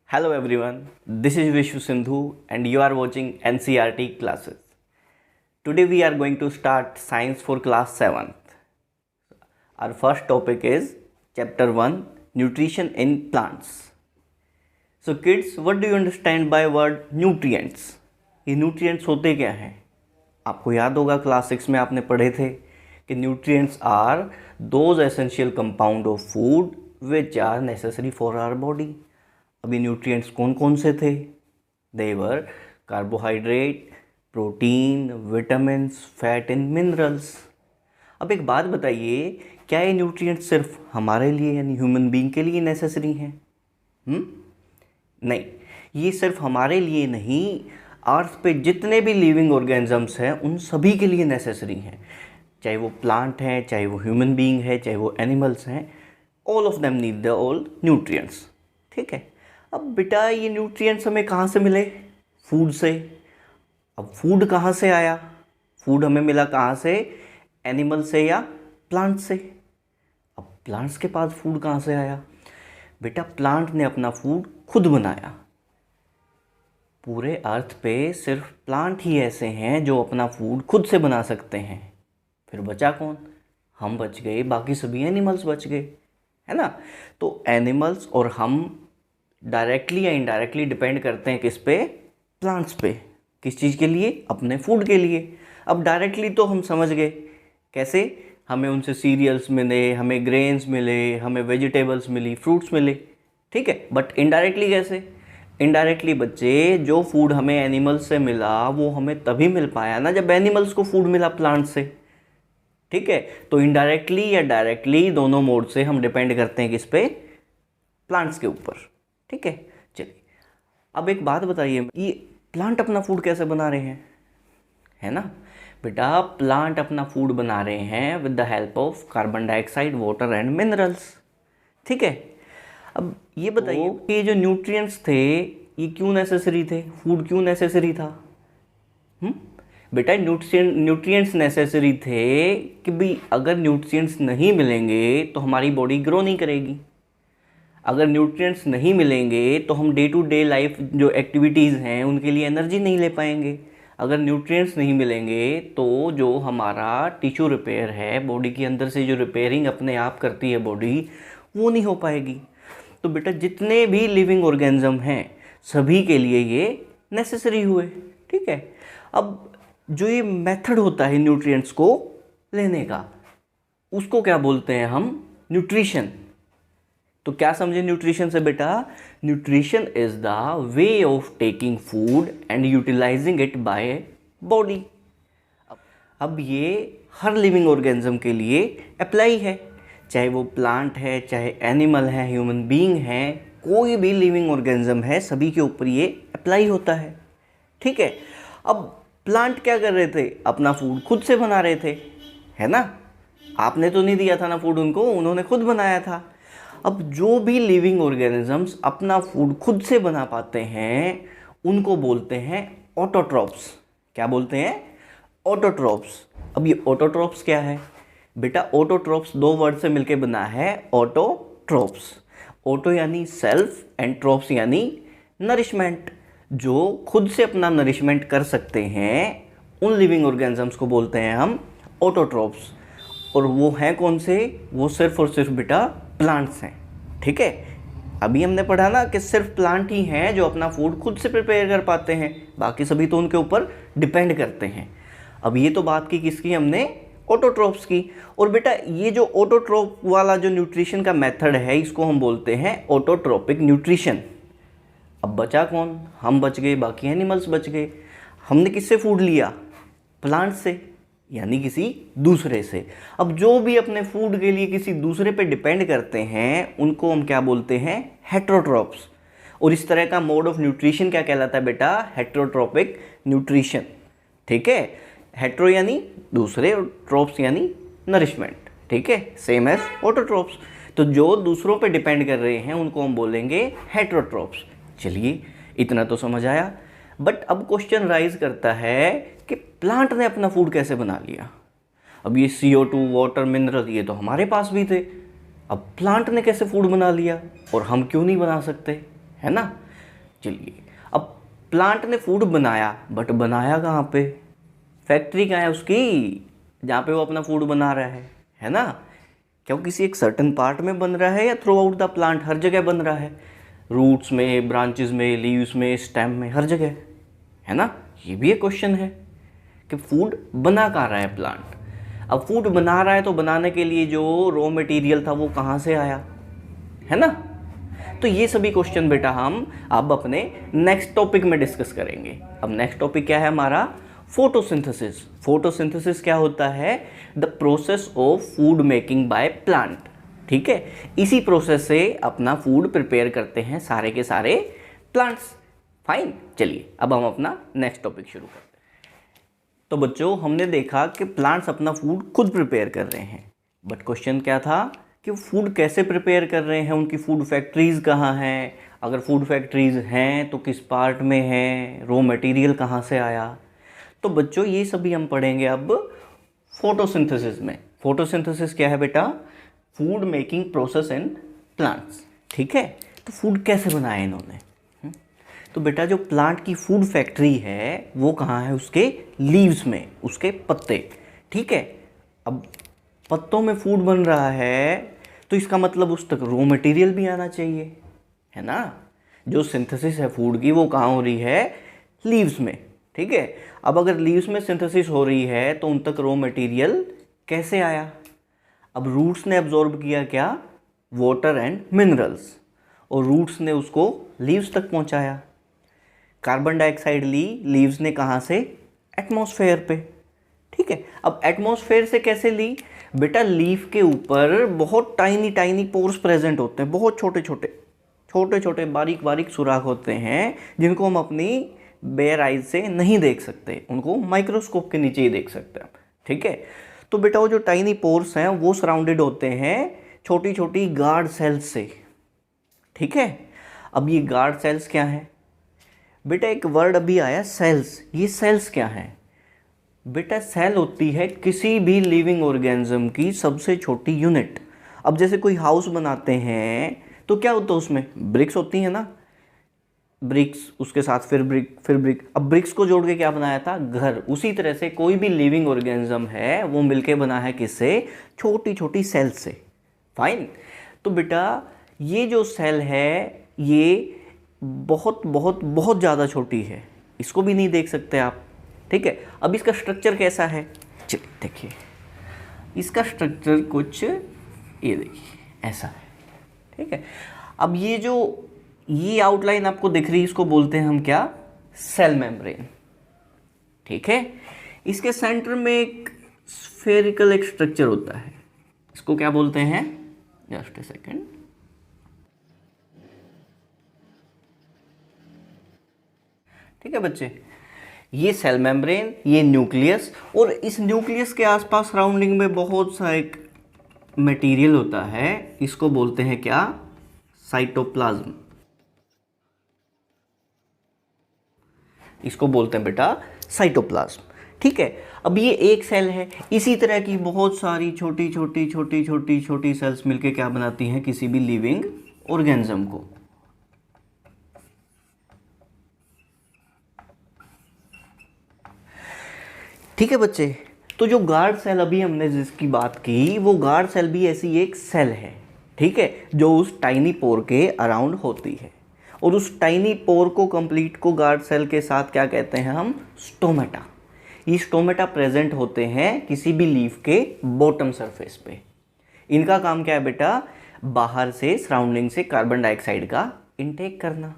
Hello everyone, this is Vishnu Sindhu and you are watching NCRT classes. Today we are going to start science for class 7th. Our first topic is chapter 1 nutrition in plants. So kids, what do you understand by word nutrients? ये nutrients होते क्या हैं? आपको याद होगा class 6 में आपने पढ़े थे कि nutrients are those essential compound of food which are necessary for our body. अभी न्यूट्रिएंट्स कौन कौन से थे? They were carbohydrate, protein, vitamins, fat and minerals. अब एक बात बताइए, क्या ये न्यूट्रिएंट्स सिर्फ हमारे लिए यानी ह्यूमन बीइंग के लिए नेसेसरी हैं? नहीं, ये सिर्फ हमारे लिए नहीं, अर्थ पे जितने भी लिविंग ऑर्गेनिजम्स हैं उन सभी के लिए नेसेसरी हैं. चाहे वो प्लांट हैं, चाहे वो ह्यूमन बीइंग है, चाहे वो एनिमल्स हैं, all of them need the all nutrients. ठीक है. अब बेटा ये न्यूट्रिएंट्स हमें कहाँ से मिले? फूड से. अब फूड कहाँ से आया? फूड हमें मिला कहाँ से? एनिमल से या प्लांट से. अब प्लांट्स के पास फूड कहाँ से आया? बेटा प्लांट ने अपना फूड खुद बनाया. पूरे अर्थ पे सिर्फ प्लांट ही ऐसे हैं जो अपना फूड खुद से बना सकते हैं. फिर बचा कौन? हम बच गए, बाकी सभी एनिमल्स बच गए, है ना. तो एनिमल्स और हम डायरेक्टली या इनडायरेक्टली डिपेंड करते हैं किस पे? प्लांट्स पे. किस चीज़ के लिए? अपने फूड के लिए. अब डायरेक्टली तो हम समझ गए कैसे, हमें उनसे सीरियल्स मिले, हमें ग्रेन्स मिले, हमें वेजिटेबल्स मिली, फ्रूट्स मिले. ठीक है. बट इनडायरेक्टली कैसे? इनडायरेक्टली बच्चे, जो फूड हमें एनिमल्स से मिला वो हमें तभी मिल पाया ना जब एनिमल्स को फूड मिला प्लांट से. ठीक है. तो इनडायरेक्टली या डायरेक्टली दोनों मोड से हम डिपेंड करते हैं किस पे? प्लांट्स के ऊपर. ठीक है. चलिए अब एक बात बताइए, ये प्लांट अपना फूड कैसे बना रहे हैं? है ना बेटा, प्लांट अपना फूड बना रहे हैं with the help of carbon dioxide, water and minerals. ठीक है. अब ये बताइए कि ये जो न्यूट्रिएंट्स थे ये क्यों नेसेसरी थे? फूड क्यों नेसेसरी था? बेटा न्यूट्रिएंट्स नेसेसरी थे कि भाई अगर न्यूट्रिएंट्स नहीं मिलेंगे तो हमारी बॉडी ग्रो नहीं करेगी. अगर न्यूट्रिएंट्स नहीं मिलेंगे तो हम डे टू डे लाइफ जो एक्टिविटीज़ हैं उनके लिए एनर्जी नहीं ले पाएंगे. अगर न्यूट्रिएंट्स नहीं मिलेंगे तो जो हमारा टिश्यू रिपेयर है, बॉडी के अंदर से जो रिपेयरिंग अपने आप करती है बॉडी, वो नहीं हो पाएगी. तो बेटा जितने भी लिविंग ऑर्गेनिज्म हैं सभी के लिए ये नेसेसरी हुए. ठीक है. अब जो ये मेथड होता है न्यूट्रिएंट्स को लेने का, उसको क्या बोलते हैं हम? न्यूट्रिशन. तो क्या समझे न्यूट्रिशन से बेटा? Nutrition is the way of taking food and utilising it by body. अब ये हर लिविंग ऑर्गेनिज्म के लिए अप्लाई है, चाहे वो प्लांट है, चाहे एनिमल है, ह्यूमन बीइंग है, कोई भी लिविंग ऑर्गेनिज्म है, सभी के ऊपर ये अप्लाई होता है. ठीक है. अब प्लांट क्या कर रहे थे? अपना फूड खुद से बना रहे थे, है ना. आपने तो नहीं दिया था ना फूड उनको, उन्होंने खुद बनाया था. अब जो भी लिविंग ऑर्गेनिजम्स अपना फूड खुद से बना पाते हैं उनको बोलते हैं ऑटोट्रॉप्स. क्या बोलते हैं? ऑटोट्रॉप्स. अब ये ऑटोट्रॉप्स क्या है? बेटा ऑटोट्रॉप्स दो वर्ड से मिलकर बना है ऑटोट्रॉप्स. ऑटो यानी सेल्फ एंड ट्रॉप्स यानी नरिशमेंट. जो खुद से अपना नरिशमेंट कर सकते हैं उन लिविंग ऑर्गेनिजम्स को बोलते हैं हम ऑटोट्रॉप्स. और वो हैं कौन से? वो सिर्फ और सिर्फ बेटा प्लांट्स हैं. ठीक है. अभी हमने पढ़ा ना कि सिर्फ प्लांट ही हैं जो अपना फूड खुद से प्रिपेयर कर पाते हैं, बाकी सभी तो उनके ऊपर डिपेंड करते हैं. अब ये तो बात की किसकी हमने? ऑटोट्रॉप्स की. और बेटा ये जो ऑटोट्रॉप वाला जो न्यूट्रिशन का मेथड है इसको हम बोलते हैं ऑटोट्रॉपिक न्यूट्रिशन. अब बचा कौन? हम बच गए, बाकी एनिमल्स बच गए. हमने किससे फूड लिया? प्लांट से, यानी किसी दूसरे से. अब जो भी अपने फूड के लिए किसी दूसरे पे डिपेंड करते हैं उनको हम क्या बोलते हैं? हेट्रोट्रॉप्स. और इस तरह का मोड ऑफ न्यूट्रिशन क्या कहलाता है बेटा? Heterotrophic nutrition. ठीक है. हेट्रो यानी दूसरे और ट्रॉप्स यानी नरिशमेंट. ठीक है. Same as autotrophs. तो जो दूसरों पे डिपेंड कर रहे हैं उनको हम बोलेंगे हेट्रोट्रॉप्स. चलिए इतना तो समझ आया. बट अब क्वेश्चन राइज करता है कि प्लांट ने अपना फूड कैसे बना लिया? अब ये CO2, वाटर, मिनरल ये तो हमारे पास भी थे, अब प्लांट ने कैसे फूड बना लिया और हम क्यों नहीं बना सकते? है ना. चलिए, अब प्लांट ने फूड बनाया, बट बनाया कहाँ पे? फैक्ट्री कहाँ है उसकी जहाँ पे वो अपना फूड बना रहा है ना? क्या वो किसी एक सर्टेन पार्ट में बन रहा है या थ्रू आउट द प्लांट हर जगह बन रहा है? रूट्स में, ब्रांचेस में, लीव्स में, स्टेम में, हर जगह, है ना? ये भी एक क्वेश्चन है कि फूड बना कहाँ रहा है प्लांट। अब फूड बना रहा है तो बनाने के लिए जो रॉ मटेरियल था वो कहाँ से आया, है ना? तो ये सभी क्वेश्चन बेटा हम अब अपने नेक्स्ट टॉपिक में डिस्कस करेंगे। अब नेक्स्ट टॉपिक क्या है हमारा? फोटोसिंथेसिस। फोटोसिंथेसिस क्या होता है? The process of food making by plant. ठीक है, इसी प्रोसेस से अपना फूड प्रिपेयर करते हैं सारे के सारे प्लांट्स। फाइन, चलिए अब हम अपना नेक्स्ट टॉपिक शुरू करते हैं। तो बच्चों, हमने देखा कि प्लांट्स अपना फूड खुद प्रिपेयर कर रहे हैं, बट क्वेश्चन क्या था कि फूड कैसे प्रिपेयर कर रहे हैं, उनकी फूड फैक्ट्रीज कहाँ हैं, अगर फूड फैक्ट्रीज हैं तो किस पार्ट में हैं, रॉ मटेरियल कहाँ से आया। तो बच्चों, ये सभी हम पढ़ेंगे अब फोटोसिंथेसिस में। फोटोसिंथेसिस क्या है बेटा? Food making process in plants. ठीक है, तो फूड कैसे बनाया इन्होंने? तो बेटा, जो प्लांट की फूड फैक्ट्री है वो कहाँ है? उसके लीव्स में, उसके पत्ते। ठीक है, अब पत्तों में फूड बन रहा है तो इसका मतलब उस तक रॉ मटेरियल भी आना चाहिए, है ना? जो सिंथेसिस है फूड की वो कहाँ हो रही है? लीव्स में। ठीक है, अब अगर लीव्स में सिंथेसिस हो रही है तो उन तक रॉ मटेरियल कैसे आया? अब रूट्स ने एब्जॉर्ब किया क्या? वाटर एंड मिनरल्स, और रूट्स ने उसको लीव्स तक पहुंचाया। कार्बन डाइऑक्साइड ली लीव्स ने कहाँ से? एटमॉस्फेयर पे। ठीक है, अब एटमॉस्फेयर से कैसे ली? बेटा, लीफ के ऊपर बहुत टाइनी टाइनी पोर्स प्रेजेंट होते हैं, बहुत छोटे छोटे बारीक बारीक सुराख होते हैं जिनको हम अपनी बेयर आइज से नहीं देख सकते, उनको माइक्रोस्कोप के नीचे ही देख सकते हैं। ठीक है, तो बेटा वो जो टाइनी पोर्स हैं वो सराउंडेड होते हैं छोटी छोटी गार्ड सेल्स से। ठीक है, अब ये गार्ड सेल्स क्या है? बेटा, एक वर्ड अभी आया सेल्स। ये सेल्स क्या है? बेटा, सेल होती है किसी भी लिविंग ऑर्गेनिज्म की सबसे छोटी यूनिट। अब जैसे कोई हाउस बनाते हैं तो क्या होता है उसमें? ब्रिक्स होती है ना, ब्रिक्स, उसके साथ फिर ब्रिक। अब ब्रिक्स को जोड़ के क्या बनाया था? घर। उसी तरह से कोई भी लिविंग ऑर्गेनिज्म है वो मिलके बना है किससे? छोटी छोटी सेल से। फाइन, तो बेटा ये जो सेल है ये बहुत बहुत बहुत ज़्यादा छोटी है, इसको भी नहीं देख सकते आप। ठीक है, अब इसका स्ट्रक्चर कैसा है? चलिए देखिए, इसका स्ट्रक्चर कुछ ये देखिए ऐसा है। ठीक है, अब ये आउटलाइन आपको दिख रही है, इसको बोलते हैं हम क्या? Cell membrane. ठीक है, इसके सेंटर में एक स्फेरिकल एक स्ट्रक्चर होता है, इसको क्या बोलते हैं? Just a second. ठीक है बच्चे, ये सेल मेम्ब्रेन, ये न्यूक्लियस, और इस न्यूक्लियस के आसपास सराउंडिंग में बहुत सा एक मटेरियल होता है, इसको बोलते हैं क्या? साइटोप्लाज्म। इसको बोलते हैं बेटा साइटोप्लाज्म। ठीक है, अब ये एक सेल है, इसी तरह की बहुत सारी छोटी सेल्स मिलके क्या बनाती हैं? किसी भी लिविंग ऑर्गेनिज्म को। ठीक है बच्चे, तो जो गार्ड सेल अभी हमने जिसकी बात की वो गार्ड सेल भी ऐसी एक सेल है। ठीक है, जो उस टाइनी पोर के अराउंड होती है, और उस टाइनी पोर को कंप्लीट को गार्ड सेल के साथ क्या कहते हैं हम? स्टोमेटा। ये स्टोमेटा प्रेजेंट होते हैं किसी भी लीफ के बॉटम सरफेस पे। इनका काम क्या है बेटा? बाहर से, सराउंडिंग से कार्बन डाइऑक्साइड का इनटेक करना।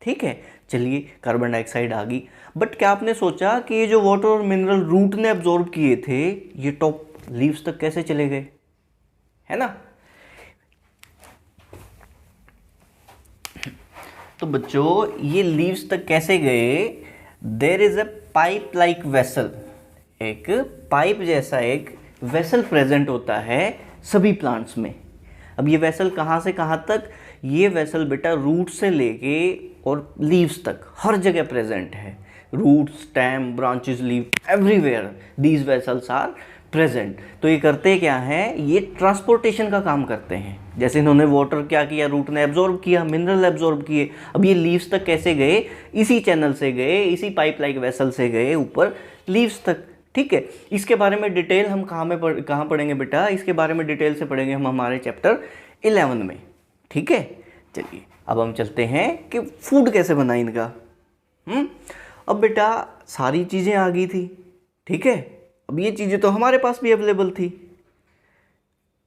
ठीक है, चलिए कार्बन डाइऑक्साइड आ गई, बट क्या आपने सोचा कि ये जो वाटर और मिनरल रूट ने एब्जॉर्ब किए थे ये टॉप लीव्स तक कैसे चले गए, है ना? तो बच्चों, ये लीव्स तक कैसे गए? There is a pipe like vessel, एक पाइप जैसा एक वेसल प्रेजेंट होता है सभी प्लांट्स में। अब ये वेसल कहाँ से कहाँ तक? ये वेसल बेटा रूट से लेके और लीव्स तक हर जगह प्रेजेंट है। Root, stem, branches, leave, everywhere these vessels are present. तो ये करते क्या हैं, ये ट्रांसपोर्टेशन का काम करते हैं। जैसे इन्होंने वाटर क्या किया, रूट ने एब्जॉर्ब किया, मिनरल एब्जॉर्ब किए। अब ये लीव्स तक कैसे गए, इसी चैनल से गए, इसी पाइप लाइक वेसल से गए ऊपर लीव्स तक। ठीक है, इसके बारे में डिटेल हम कहाँ पढ़ेंगे बेटा, इसके बारे में डिटेल से पढ़ेंगे हम हमारे चैप्टर 11 में। ठीक है, चलिए अब हम चलते हैं कि फूड कैसे बना इनका। अब बेटा सारी चीज़ें आ गई थी। ठीक है, अब ये चीज़ें तो हमारे पास भी अवेलेबल थी।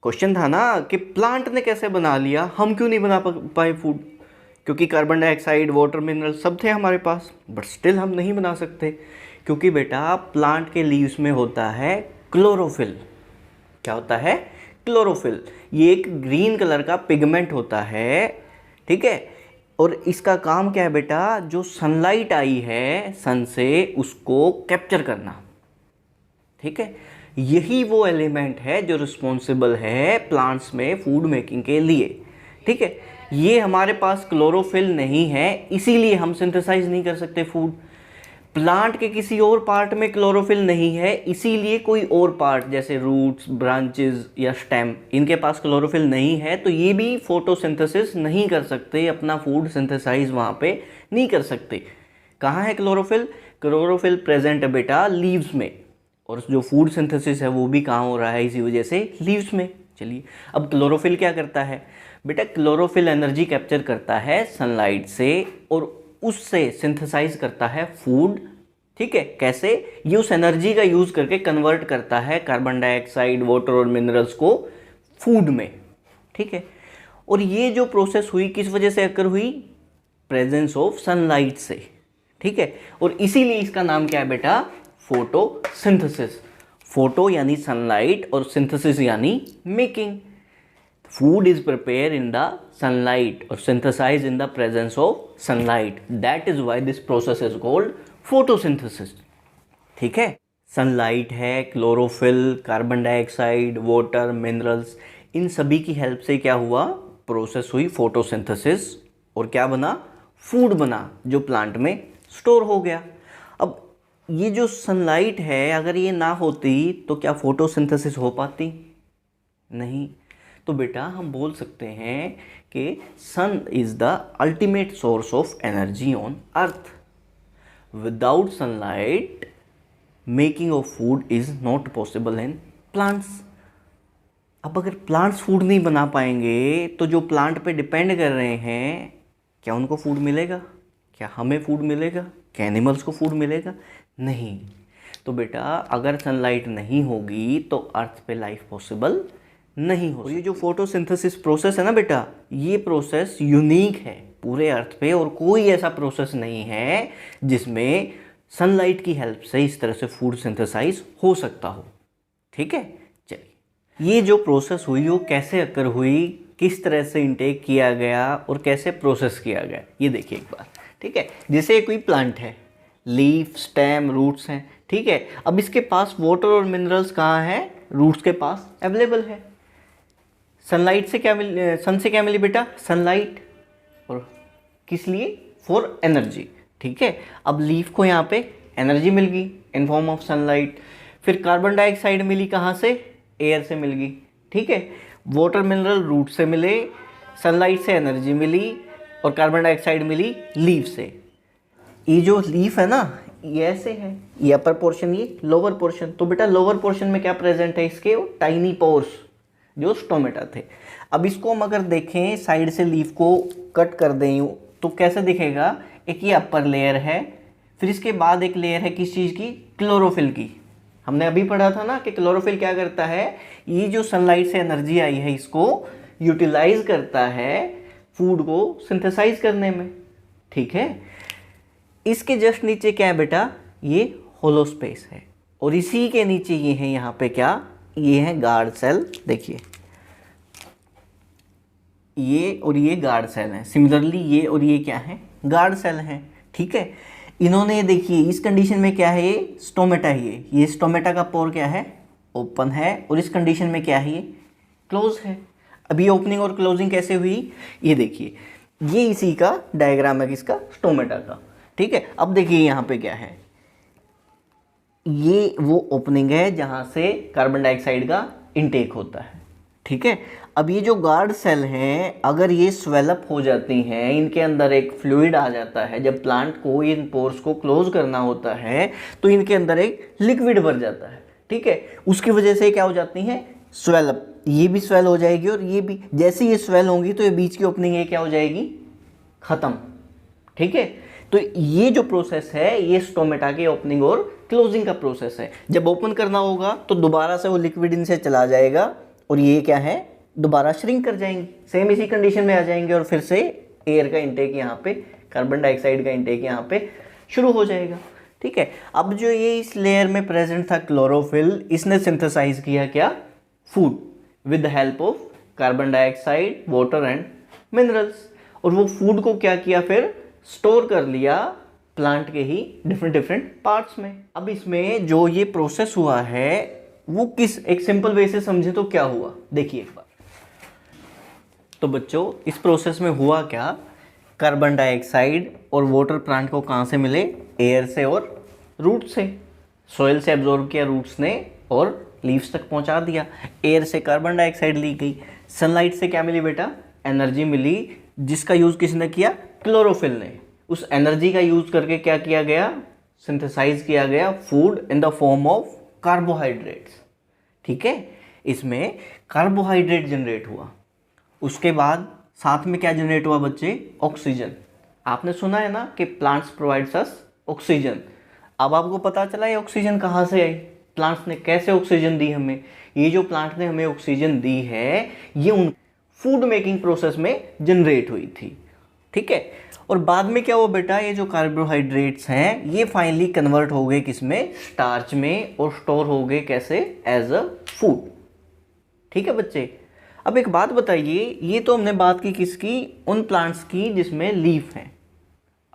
क्वेश्चन था ना कि प्लांट ने कैसे बना लिया, हम क्यों नहीं बना पाए फूड, क्योंकि कार्बन डाइऑक्साइड, वाटर, मिनरल सब थे हमारे पास, बट स्टिल हम नहीं बना सकते। क्योंकि बेटा प्लांट के लीव्स में होता है क्लोरोफिल। क्या होता है, क्लोरोफिल। ये एक ग्रीन कलर का पिगमेंट होता है। ठीक है, और इसका काम क्या है बेटा, जो सनलाइट आई है सन से, उसको कैप्चर करना। ठीक है, यही वो एलिमेंट है जो रिस्पॉन्सिबल है प्लांट्स में फूड मेकिंग के लिए। ठीक है, ये हमारे पास क्लोरोफिल नहीं है, इसीलिए हम सिंथेसाइज नहीं कर सकते फूड। प्लांट के किसी और पार्ट में क्लोरोफिल नहीं है, इसीलिए कोई और पार्ट जैसे रूट्स, ब्रांचेस या स्टेम, इनके पास क्लोरोफिल नहीं है, तो ये भी फोटोसिंथेसिस नहीं कर सकते, अपना फूड सिंथेसाइज वहाँ पे नहीं कर सकते। कहाँ है क्लोरोफिल, क्लोरोफिल प्रेजेंट है बेटा लीव्स में, और जो फूड सिंथेसिस है वो भी कहाँ हो रहा है, इसी वजह से लीव्स में। चलिए, अब क्लोरोफिल क्या करता है बेटा, क्लोरोफिल एनर्जी कैप्चर करता है सनलाइट से और उससे सिंथेसाइज करता है फूड। ठीक है, कैसे, ये उस एनर्जी का यूज़ करके कन्वर्ट करता है कार्बन डाइऑक्साइड, वाटर और मिनरल्स को फूड में। ठीक है, और ये जो प्रोसेस हुई किस वजह से अकर हुई, प्रेजेंस ऑफ सनलाइट से। ठीक है, और इसीलिए इसका नाम क्या है बेटा, फोटोसिंथेसिस। फोटो यानी सनलाइट और सिंथेसिस यानी making. Food is prepare in the sunlight और synthesise in the presence of sunlight. That is why this process is called photosynthesis. ठीक है, सनलाइट है, chlorophyll, carbon dioxide, water, minerals, इन सभी की हेल्प से क्या हुआ, प्रोसेस हुई फोटोसिंथेसिस, और क्या बना, फूड बना, जो प्लांट में स्टोर हो गया। अब ये जो सनलाइट है, अगर ये ना होती तो क्या फोटोसिंथेसिस हो पाती, नहीं। तो बेटा हम बोल सकते हैं कि sun is the ultimate source of energy on earth. Without sunlight making of food is not possible in plants. अब अगर प्लांट्स फूड नहीं बना पाएंगे तो जो प्लांट पे डिपेंड कर रहे हैं, क्या उनको फूड मिलेगा, क्या हमें फूड मिलेगा, क्या एनिमल्स को फूड मिलेगा, नहीं। तो बेटा अगर सनलाइट नहीं होगी तो अर्थ पे लाइफ पॉसिबल नहीं हो। ये जो फोटोसिंथेसिस प्रोसेस है ना बेटा, ये प्रोसेस यूनिक है पूरे अर्थ पे, और कोई ऐसा प्रोसेस नहीं है जिसमें सनलाइट की हेल्प से इस तरह से फूड सिंथेसाइज हो सकता हो। ठीक है, चलिए ये जो प्रोसेस हुई वो कैसे अकर हुई, किस तरह से इंटेक किया गया और कैसे प्रोसेस किया गया, ये देखिए एक बार। ठीक है, जैसे कोई प्लांट है, लीफ, स्टेम, रूट्स हैं। ठीक है, अब इसके पास वाटर और मिनरल्स कहाँ हैं, रूट्स के पास अवेलेबल है। सनलाइट से क्या सन से क्या मिली बेटा, सनलाइट, और किस लिए, फॉर एनर्जी। ठीक है, अब लीफ को यहाँ पे एनर्जी मिल गई इन फॉर्म ऑफ सनलाइट। फिर कार्बन डाइऑक्साइड मिली कहाँ से, एयर से मिल गई। ठीक है, वाटर मिनरल रूट से मिले, सनलाइट से एनर्जी मिली, और कार्बन डाइऑक्साइड मिली लीफ से। ये जो लीफ है ना, ये ऐसे है, ये अपर पोर्शन, ये लोअर पोर्शन। तो बेटा लोअर पोर्शन में क्या प्रेजेंट है, इसके टाइनी पोर्स जो स्टोमेटा थे। अब इसको हम अगर देखें साइड से, लीफ को कट कर दें तो कैसे दिखेगा, एक ये अपर लेयर है, फिर इसके बाद एक लेयर है किस चीज़ की, क्लोरोफिल की। हमने अभी पढ़ा था ना कि क्लोरोफिल क्या करता है, ये जो सनलाइट से एनर्जी आई है इसको यूटिलाइज करता है फूड को सिंथेसाइज करने में। ठीक है, इसके जस्ट नीचे क्या है बेटा, ये होलो स्पेस है, और इसी के नीचे ये है, यहाँ पे क्या, ये है गार्ड सेल। देखिए ये और ये गार्ड सेल है, सिमिलरली ये और ये क्या है, गार्ड सेल है। ठीक है, इन्होंने देखिए इस कंडीशन में क्या है, ये स्टोमेटा है, ये स्टोमेटा का पोर क्या है, ओपन है, और इस कंडीशन में क्या है, ये क्लोज है। अभी ओपनिंग और क्लोजिंग कैसे हुई, ये देखिए, ये इसी का डायग्राम है किसका, स्टोमेटा का। ठीक है, अब देखिए यहाँ पे क्या है, ये वो ओपनिंग है जहाँ से कार्बन डाइऑक्साइड का इनटेक होता है। ठीक है, अब ये जो गार्ड सेल हैं अगर ये स्वेलअप हो जाती हैं, इनके अंदर एक फ्लूइड आ जाता है, जब प्लांट को इन पोर्स को क्लोज करना होता है तो इनके अंदर एक लिक्विड भर जाता है। ठीक है, उसकी वजह से क्या हो जाती हैं, स्वेलअप, ये भी स्वेल हो जाएगी और ये भी। जैसे ये स्वेल होंगी तो ये बीच की ओपनिंग ये क्या हो जाएगी, खत्म। ठीक है, तो ये जो प्रोसेस है ये स्टोमेटा की ओपनिंग और क्लोजिंग का प्रोसेस है। जब ओपन करना होगा तो दोबारा से वो लिक्विड इनसे चला जाएगा और ये क्या है, दोबारा श्रिंक कर जाएंगी, सेम इसी कंडीशन में आ जाएंगे और फिर से एयर का इंटेक यहाँ पे, कार्बन डाइऑक्साइड का इंटेक यहाँ पे शुरू हो जाएगा। ठीक है, अब जो ये इस लेयर में प्रेजेंट था क्लोरोफिल, इसने सिंथेसाइज किया क्या, food, with the help of carbon dioxide, water and minerals. और वो फूड को क्या किया, फिर स्टोर कर लिया प्लांट के ही डिफरेंट पार्ट्स में। अब इसमें जो ये प्रोसेस हुआ है वो किस, एक सिंपल वे से समझे तो क्या हुआ, देखिए एक बार। तो बच्चों इस प्रोसेस में हुआ क्या, कार्बन डाइऑक्साइड और वाटर प्लांट को कहाँ से मिले, एयर से और रूट से। सॉइल से एब्जॉर्ब किया रूट्स ने और लीव्स तक पहुँचा दिया। एयर से कार्बन डाइऑक्साइड ली गई, सनलाइट से क्या मिली बेटा, एनर्जी मिली, जिसका यूज़ किसने किया, क्लोरोफिल ने। उस एनर्जी का यूज़ करके क्या किया गया, सिंथेसाइज किया गया food in the form of carbohydrates. ठीक है, इसमें कार्बोहाइड्रेट जनरेट हुआ। उसके बाद साथ में क्या जनरेट हुआ बच्चे, ऑक्सीजन। आपने सुना है ना कि प्लांट्स प्रोवाइड्स अस ऑक्सीजन। अब आपको पता चला ये ऑक्सीजन कहाँ से आई, प्लांट्स ने कैसे ऑक्सीजन दी हमें। ये जो प्लांट ने हमें ऑक्सीजन दी है ये उन फूड मेकिंग प्रोसेस में जनरेट हुई थी। ठीक है, और बाद में क्या हुआ बेटा, ये जो कार्बोहाइड्रेट्स हैं ये फाइनली कन्वर्ट हो गए किसमें, स्टार्च में, और स्टोर हो गए कैसे, एज अ फूड। ठीक है बच्चे, अब एक बात बताइए, ये तो हमने बात की किसकी, उन प्लांट्स की जिसमें लीफ है।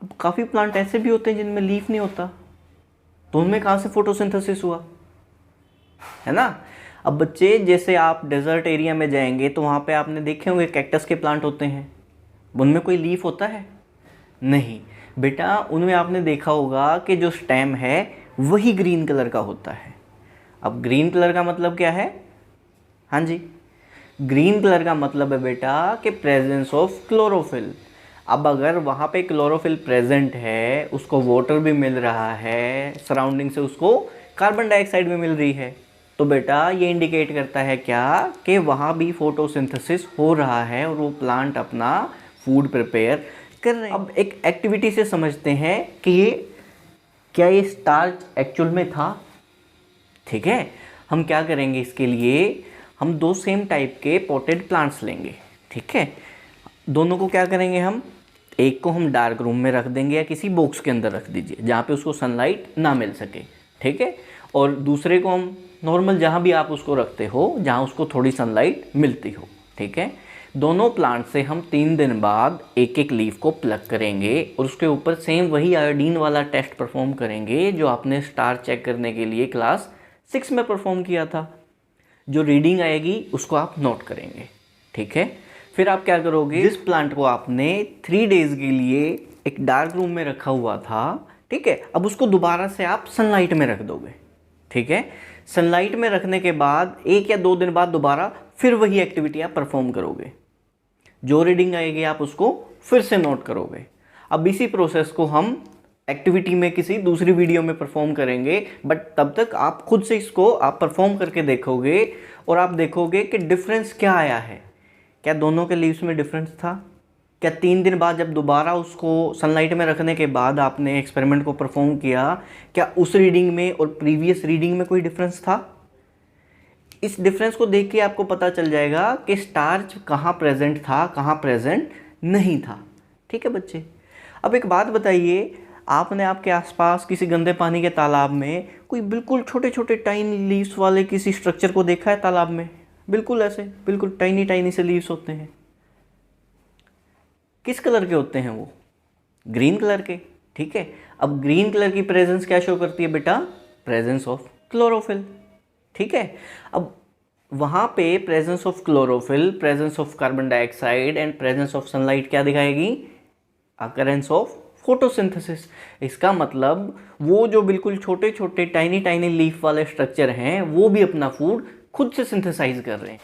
अब काफ़ी प्लांट ऐसे भी होते हैं जिनमें लीफ नहीं होता, तो उनमें कहाँ से फोटोसिंथेसिस हुआ, है ना। अब बच्चे जैसे आप डेजर्ट एरिया में जाएंगे तो वहाँ पे आपने देखे होंगे कैक्टस के प्लांट होते हैं, उनमें कोई लीफ होता है, नहीं बेटा, उनमें आपने देखा होगा कि जो स्टेम है वही ग्रीन कलर का होता है। अब ग्रीन कलर का मतलब क्या है, हाँ जी, ग्रीन कलर का मतलब है बेटा कि प्रेजेंस ऑफ क्लोरोफिल। अब अगर वहाँ पे क्लोरोफिल प्रेजेंट है, उसको वाटर भी मिल रहा है, सराउंडिंग से उसको कार्बन डाइऑक्साइड भी मिल रही है, तो बेटा ये इंडिकेट करता है क्या कि वहाँ भी फोटोसिंथेसिस हो रहा है और वो प्लांट अपना फूड प्रिपेयर कर रहे हैं। अब एक एक्टिविटी से समझते हैं कि ये क्या, ये स्टार्च एक्चुअल में था। ठीक है, हम क्या करेंगे, इसके लिए हम दो सेम टाइप के पॉटेड प्लांट्स लेंगे। ठीक है, दोनों को क्या करेंगे, हम एक को हम डार्क रूम में रख देंगे या किसी बॉक्स के अंदर रख दीजिए जहाँ पे उसको सनलाइट ना मिल सके। ठीक है, और दूसरे को हम नॉर्मल जहाँ भी आप उसको रखते हो जहाँ उसको थोड़ी सनलाइट मिलती हो। ठीक है, दोनों प्लांट से हम 3 दिन बाद एक एक लीफ को प्लग करेंगे और उसके ऊपर सेम वही आयोडीन वाला टेस्ट परफॉर्म करेंगे जो आपने स्टार चेक करने के लिए क्लास 6 में परफॉर्म किया था। जो रीडिंग आएगी उसको आप नोट करेंगे। ठीक है, फिर आप क्या करोगे, जिस प्लांट को आपने 3 डेज के लिए एक डार्क रूम में रखा हुआ था, ठीक है, अब उसको दोबारा से आप सनलाइट में रख दोगे। ठीक है, सनलाइट में रखने के बाद 1 या 2 दिन बाद दोबारा फिर वही एक्टिविटी आप परफॉर्म करोगे। जो रीडिंग आएगी आप उसको फिर से नोट करोगे। अब इसी प्रोसेस को हम एक्टिविटी में किसी दूसरी वीडियो में परफॉर्म करेंगे, बट तब तक आप खुद से इसको आप परफॉर्म करके देखोगे और आप देखोगे कि डिफरेंस क्या आया है। क्या दोनों के लीव्स में डिफरेंस था, क्या 3 दिन बाद जब दोबारा उसको सनलाइट में रखने के बाद आपने एक्सपेरिमेंट को परफॉर्म किया, क्या उस रीडिंग में और प्रीवियस रीडिंग में कोई डिफरेंस था। इस डिफरेंस को देख के आपको पता चल जाएगा कि स्टार्च कहाँ प्रेजेंट था, कहाँ प्रेजेंट नहीं था। ठीक है बच्चे, अब एक बात बताइए, आपने आपके आसपास किसी गंदे पानी के तालाब में कोई बिल्कुल छोटे छोटे टाइनी लीव्स वाले किसी स्ट्रक्चर को देखा है तालाब में, बिल्कुल ऐसे बिल्कुल टाइनी टाइनी से लीव्स होते हैं, किस कलर के होते हैं वो, ग्रीन कलर के। ठीक है, अब ग्रीन कलर की प्रेजेंस क्या शो करती है बेटा, प्रेजेंस ऑफ क्लोरोफिल। ठीक है, अब वहाँ पे presence of chlorophyll, presence of carbon dioxide and presence of sunlight क्या दिखाएगी, अकरेंस ऑफ फोटोसिंथेसिस। इसका मतलब वो जो बिल्कुल छोटे छोटे टाइनी टाइनी लीफ वाले स्ट्रक्चर हैं वो भी अपना फूड खुद से सिंथेसाइज कर रहे हैं।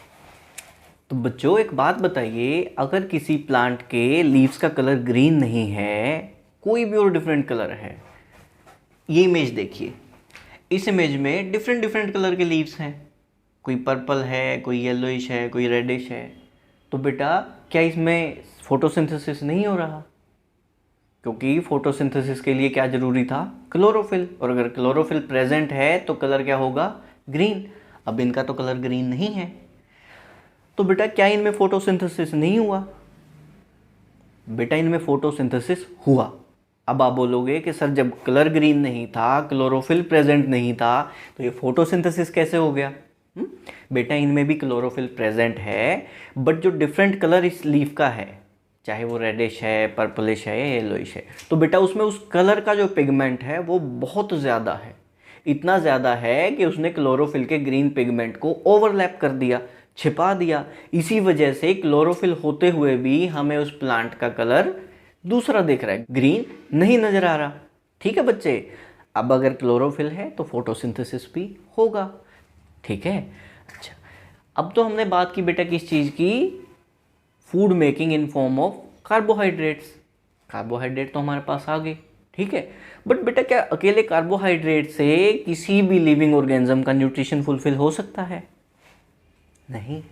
तो बच्चों एक बात बताइए, अगर किसी प्लांट के लीव्स का कलर ग्रीन नहीं है, कोई भी और डिफरेंट कलर है, ये इमेज देखिए, इस इमेज में डिफरेंट डिफरेंट कलर के लीव्स हैं, कोई पर्पल है, कोई येलोइश है, कोई रेडिश है, तो बेटा क्या इसमें फोटोसिंथेसिस नहीं हो रहा? क्योंकि फोटोसिंथेसिस के लिए क्या जरूरी था? क्लोरोफिल। और अगर क्लोरोफिल प्रेजेंट है तो कलर क्या होगा? ग्रीन। अब इनका तो कलर ग्रीन नहीं है, तो बेटा क्या इनमें फोटोसिंथेसिस नहीं हुआ? बेटा इनमें फोटोसिंथेसिस हुआ। अब आप बोलोगे कि सर जब कलर ग्रीन नहीं था, क्लोरोफिल प्रेजेंट नहीं था, तो ये फोटोसिंथेसिस कैसे हो गया? बेटा इनमें भी क्लोरोफिल प्रेजेंट है, बट जो डिफरेंट कलर इस लीफ का है, चाहे वो रेडिश है, पर्पलिश है या येलोइश है, तो बेटा उसमें उस कलर का जो पिगमेंट है वो बहुत ज़्यादा है। इतना ज़्यादा है कि उसने क्लोरोफिल के ग्रीन पिगमेंट को ओवरलैप कर दिया, छिपा दिया। इसी वजह से क्लोरोफिल होते हुए भी हमें उस प्लांट का कलर दूसरा दिख रहा है, ग्रीन नहीं नज़र आ रहा। ठीक है बच्चे, अब अगर क्लोरोफिल है तो फोटोसिंथेसिस भी होगा। ठीक है, अच्छा, अब तो हमने बात की बेटा किस चीज़ की? Food making in form of carbohydrates. Carbohydrate तो हमारे पास आ गए, ठीक है, बट बेटा क्या अकेले कार्बोहाइड्रेट से किसी भी लिविंग ऑर्गेनिज्म का न्यूट्रिशन फुलफिल हो सकता है? नहीं,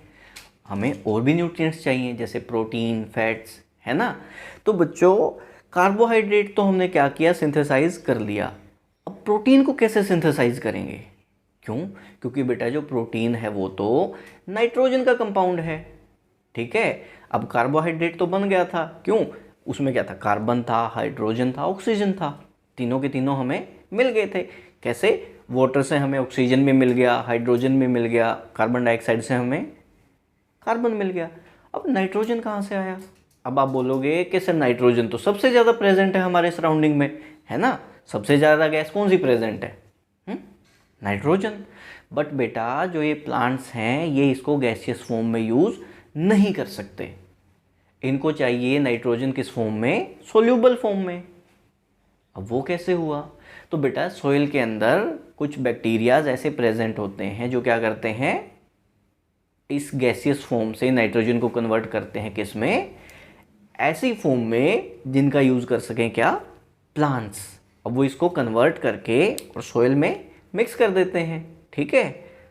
हमें और भी न्यूट्रिएंट्स चाहिए, जैसे प्रोटीन, फैट्स, है ना। तो बच्चों कार्बोहाइड्रेट तो हमने क्या किया? सिंथेसाइज कर लिया। अब प्रोटीन को कैसे सिंथेसाइज करेंगे? क्यों? क्योंकि बेटा जो प्रोटीन है वो तो नाइट्रोजन का कंपाउंड है। ठीक है, अब कार्बोहाइड्रेट तो बन गया था, क्यों? उसमें क्या था? कार्बन था, हाइड्रोजन था, ऑक्सीजन था, तीनों के तीनों हमें मिल गए थे। कैसे? वाटर से हमें ऑक्सीजन भी मिल गया, हाइड्रोजन भी मिल गया, कार्बन डाइऑक्साइड से हमें कार्बन मिल गया। अब नाइट्रोजन कहाँ से आया? अब आप बोलोगे कि सर नाइट्रोजन तो सबसे ज़्यादा प्रेजेंट है हमारे सराउंडिंग में, है ना। सबसे ज़्यादा गैस कौन सी प्रेजेंट है? नाइट्रोजन। बट बेटा जो ये प्लांट्स हैं ये इसको गैसियस फॉर्म में यूज़ नहीं कर सकते, इनको चाहिए नाइट्रोजन किस फॉर्म में? सोल्यूबल फॉर्म में। अब वो कैसे हुआ? तो बेटा सोइल के अंदर कुछ बैक्टीरियाज ऐसे प्रेजेंट होते हैं जो क्या करते हैं, इस गैसियस फॉर्म से नाइट्रोजन को कन्वर्ट करते हैं किस में? ऐसी फॉर्म में जिनका यूज़ कर सकें क्या? प्लांट्स। अब वो इसको कन्वर्ट करके और सोइल में मिक्स कर देते हैं, ठीक है,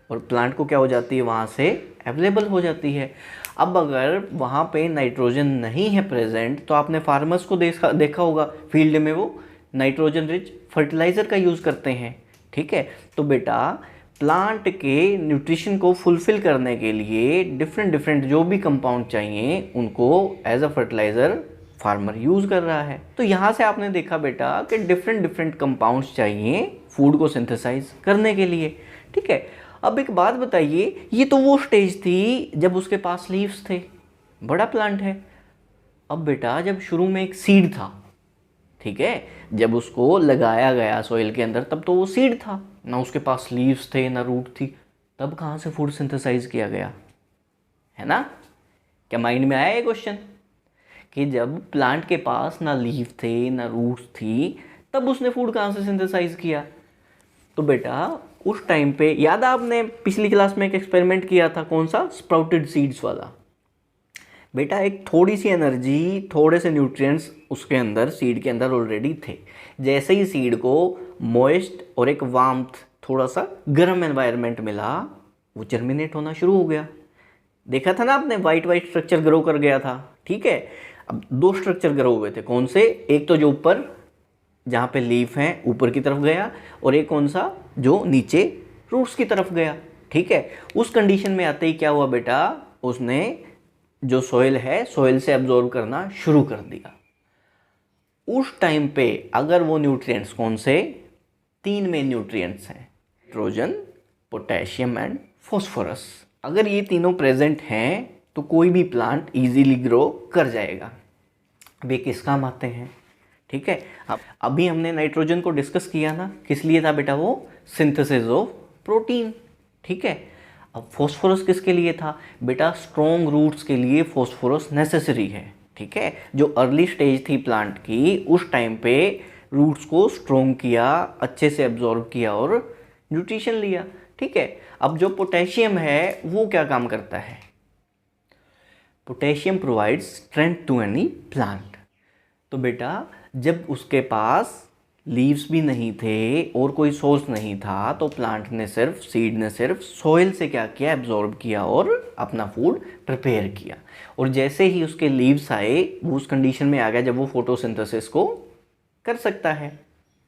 और प्लांट को क्या हो जाती है? वहाँ से अवेलेबल हो जाती है। अब अगर वहाँ पे नाइट्रोजन नहीं है प्रेजेंट, तो आपने फार्मर्स को देखा होगा फील्ड में वो नाइट्रोजन रिच फर्टिलाइज़र का यूज़ करते हैं, ठीक है। तो बेटा प्लांट के न्यूट्रिशन को फुलफ़िल करने के लिए डिफरेंट डिफरेंट जो भी कंपाउंड चाहिए उनको as a fertiliser farmer use कर रहा है। तो यहाँ से आपने देखा बेटा कि डिफरेंट डिफरेंट कंपाउंड्स चाहिए फूड को सिंथेसाइज करने के लिए, ठीक है। अब एक बात बताइए, ये तो वो स्टेज थी जब उसके पास लीव्स थे, बड़ा प्लांट है। अब बेटा जब शुरू में एक सीड था, ठीक है, जब उसको लगाया गया सॉइल के अंदर तब तो वो सीड था, ना उसके पास लीव्स थे ना रूट थी, तब कहाँ से फूड सिंथेसाइज किया गया? है ना। क्या माइंड में आया ये क्वेश्चन कि जब प्लांट के पास ना लीव थे ना रूट्स थी, तब उसने फूड कहाँ से सिंथेसाइज किया? तो बेटा उस टाइम पे याद है आपने पिछली क्लास में एक एक्सपेरिमेंट किया था, कौन सा? स्प्राउटेड सीड्स वाला। बेटा एक थोड़ी सी एनर्जी, थोड़े से न्यूट्रिएंट्स उसके अंदर सीड के अंदर ऑलरेडी थे। जैसे ही सीड को मॉइस्ट और एक वार्मथ, थोड़ा सा गर्म एनवायरनमेंट मिला, वो जर्मिनेट होना शुरू हो गया। देखा था ना आपने, वाइट वाइट स्ट्रक्चर ग्रो कर गया था, ठीक है। अब दो स्ट्रक्चर ग्रो हुए थे, कौन से? एक तो जो ऊपर जहाँ पे लीफ हैं ऊपर की तरफ गया, और एक कौन सा? जो नीचे रूट्स की तरफ गया, ठीक है। उस कंडीशन में आते ही क्या हुआ बेटा, उसने जो सॉइल है सॉइल से एब्जॉर्ब करना शुरू कर दिया। उस टाइम पे अगर वो न्यूट्रिएंट्स कौन से? 3 मेन न्यूट्रिएंट्स हैं, नाइट्रोजन, पोटेशियम एंड फॉस्फोरस। अगर ये तीनों प्रेजेंट हैं तो कोई भी प्लांट इजीली ग्रो कर जाएगा। अब ये किस काम आते हैं? ठीक है, अब अभी हमने नाइट्रोजन को डिस्कस किया ना, किस लिए था बेटा? वो सिंथेसिस ऑफ प्रोटीन, ठीक है। अब फॉस्फोरस किसके लिए था बेटा? स्ट्रॉन्ग रूट्स के लिए फॉस्फोरस नेसेसरी है, ठीक है, जो अर्ली स्टेज थी प्लांट की, उस टाइम पे रूट्स को स्ट्रोंग किया, अच्छे से एब्जॉर्ब किया और न्यूट्रिशन लिया। ठीक है, अब जो पोटेशियम है वो क्या काम करता है? Potassium provides strength to any plant. तो बेटा जब उसके पास लीव्स भी नहीं थे और कोई सोर्स नहीं था, तो प्लांट ने सिर्फ, सीड ने सिर्फ सॉइल से क्या किया? एब्जॉर्ब किया और अपना फूड प्रिपेयर किया। और जैसे ही उसके लीव्स आए, वो उस कंडीशन में आ गया जब वो फोटोसिंथेसिस को कर सकता है।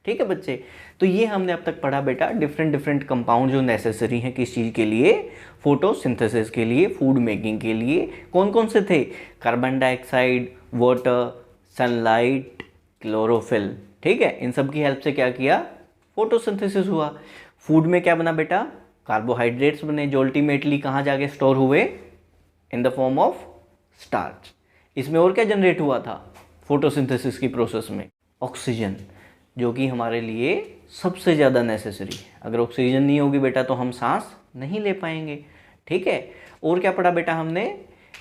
ठीक है बच्चे, तो ये हमने अब तक पढ़ा बेटा डिफरेंट डिफरेंट कंपाउंड जो नेसेसरी हैं किस चीज़ के लिए? फोटोसिंथेसिस के लिए, फूड मेकिंग के लिए। कौन कौन से थे? Carbon dioxide, water, sunlight, chlorophyll. ठीक है, इन सब की हेल्प से क्या किया? फोटोसिंथेसिस हुआ। फूड में क्या बना बेटा? कार्बोहाइड्रेट्स बने, जो अल्टीमेटली कहाँ जाके स्टोर हुए? In the form of starch. इसमें और क्या जनरेट हुआ था फोटोसिंथेसिस की प्रोसेस में? ऑक्सीजन, जो कि हमारे लिए सबसे ज़्यादा नेसेसरी है। अगर ऑक्सीजन नहीं होगी बेटा तो हम सांस नहीं ले पाएंगे। ठीक है, और क्या पढ़ा बेटा हमने?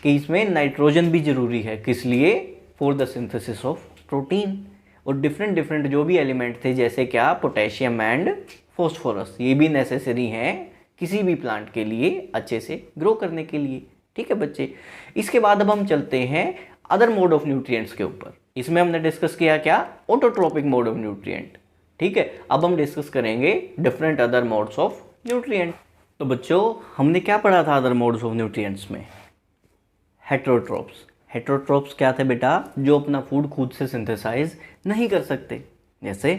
कि इसमें नाइट्रोजन भी ज़रूरी है। किस लिए? For the synthesis of protein. और डिफरेंट डिफरेंट जो भी एलिमेंट थे, जैसे क्या? पोटेशियम एंड फॉस्फोरस, ये भी नेसेसरी हैं किसी भी प्लांट के लिए अच्छे से ग्रो करने के लिए। ठीक है बच्चे, इसके बाद अब हम चलते हैं अदर मोड ऑफ न्यूट्रिएंट्स के ऊपर। इसमें हमने डिस्कस किया क्या? Autotrophic mode of nutrient. ठीक है, अब हम डिस्कस करेंगे different other modes of nutrient. तो बच्चों हमने क्या पढ़ा था अदर मोड्स ऑफ न्यूट्रिएंट्स में? हेट्रोट्रोप्स। हेट्रोट्रोप्स क्या थे बेटा? जो अपना फूड खुद से सिंथेसाइज नहीं कर सकते, जैसे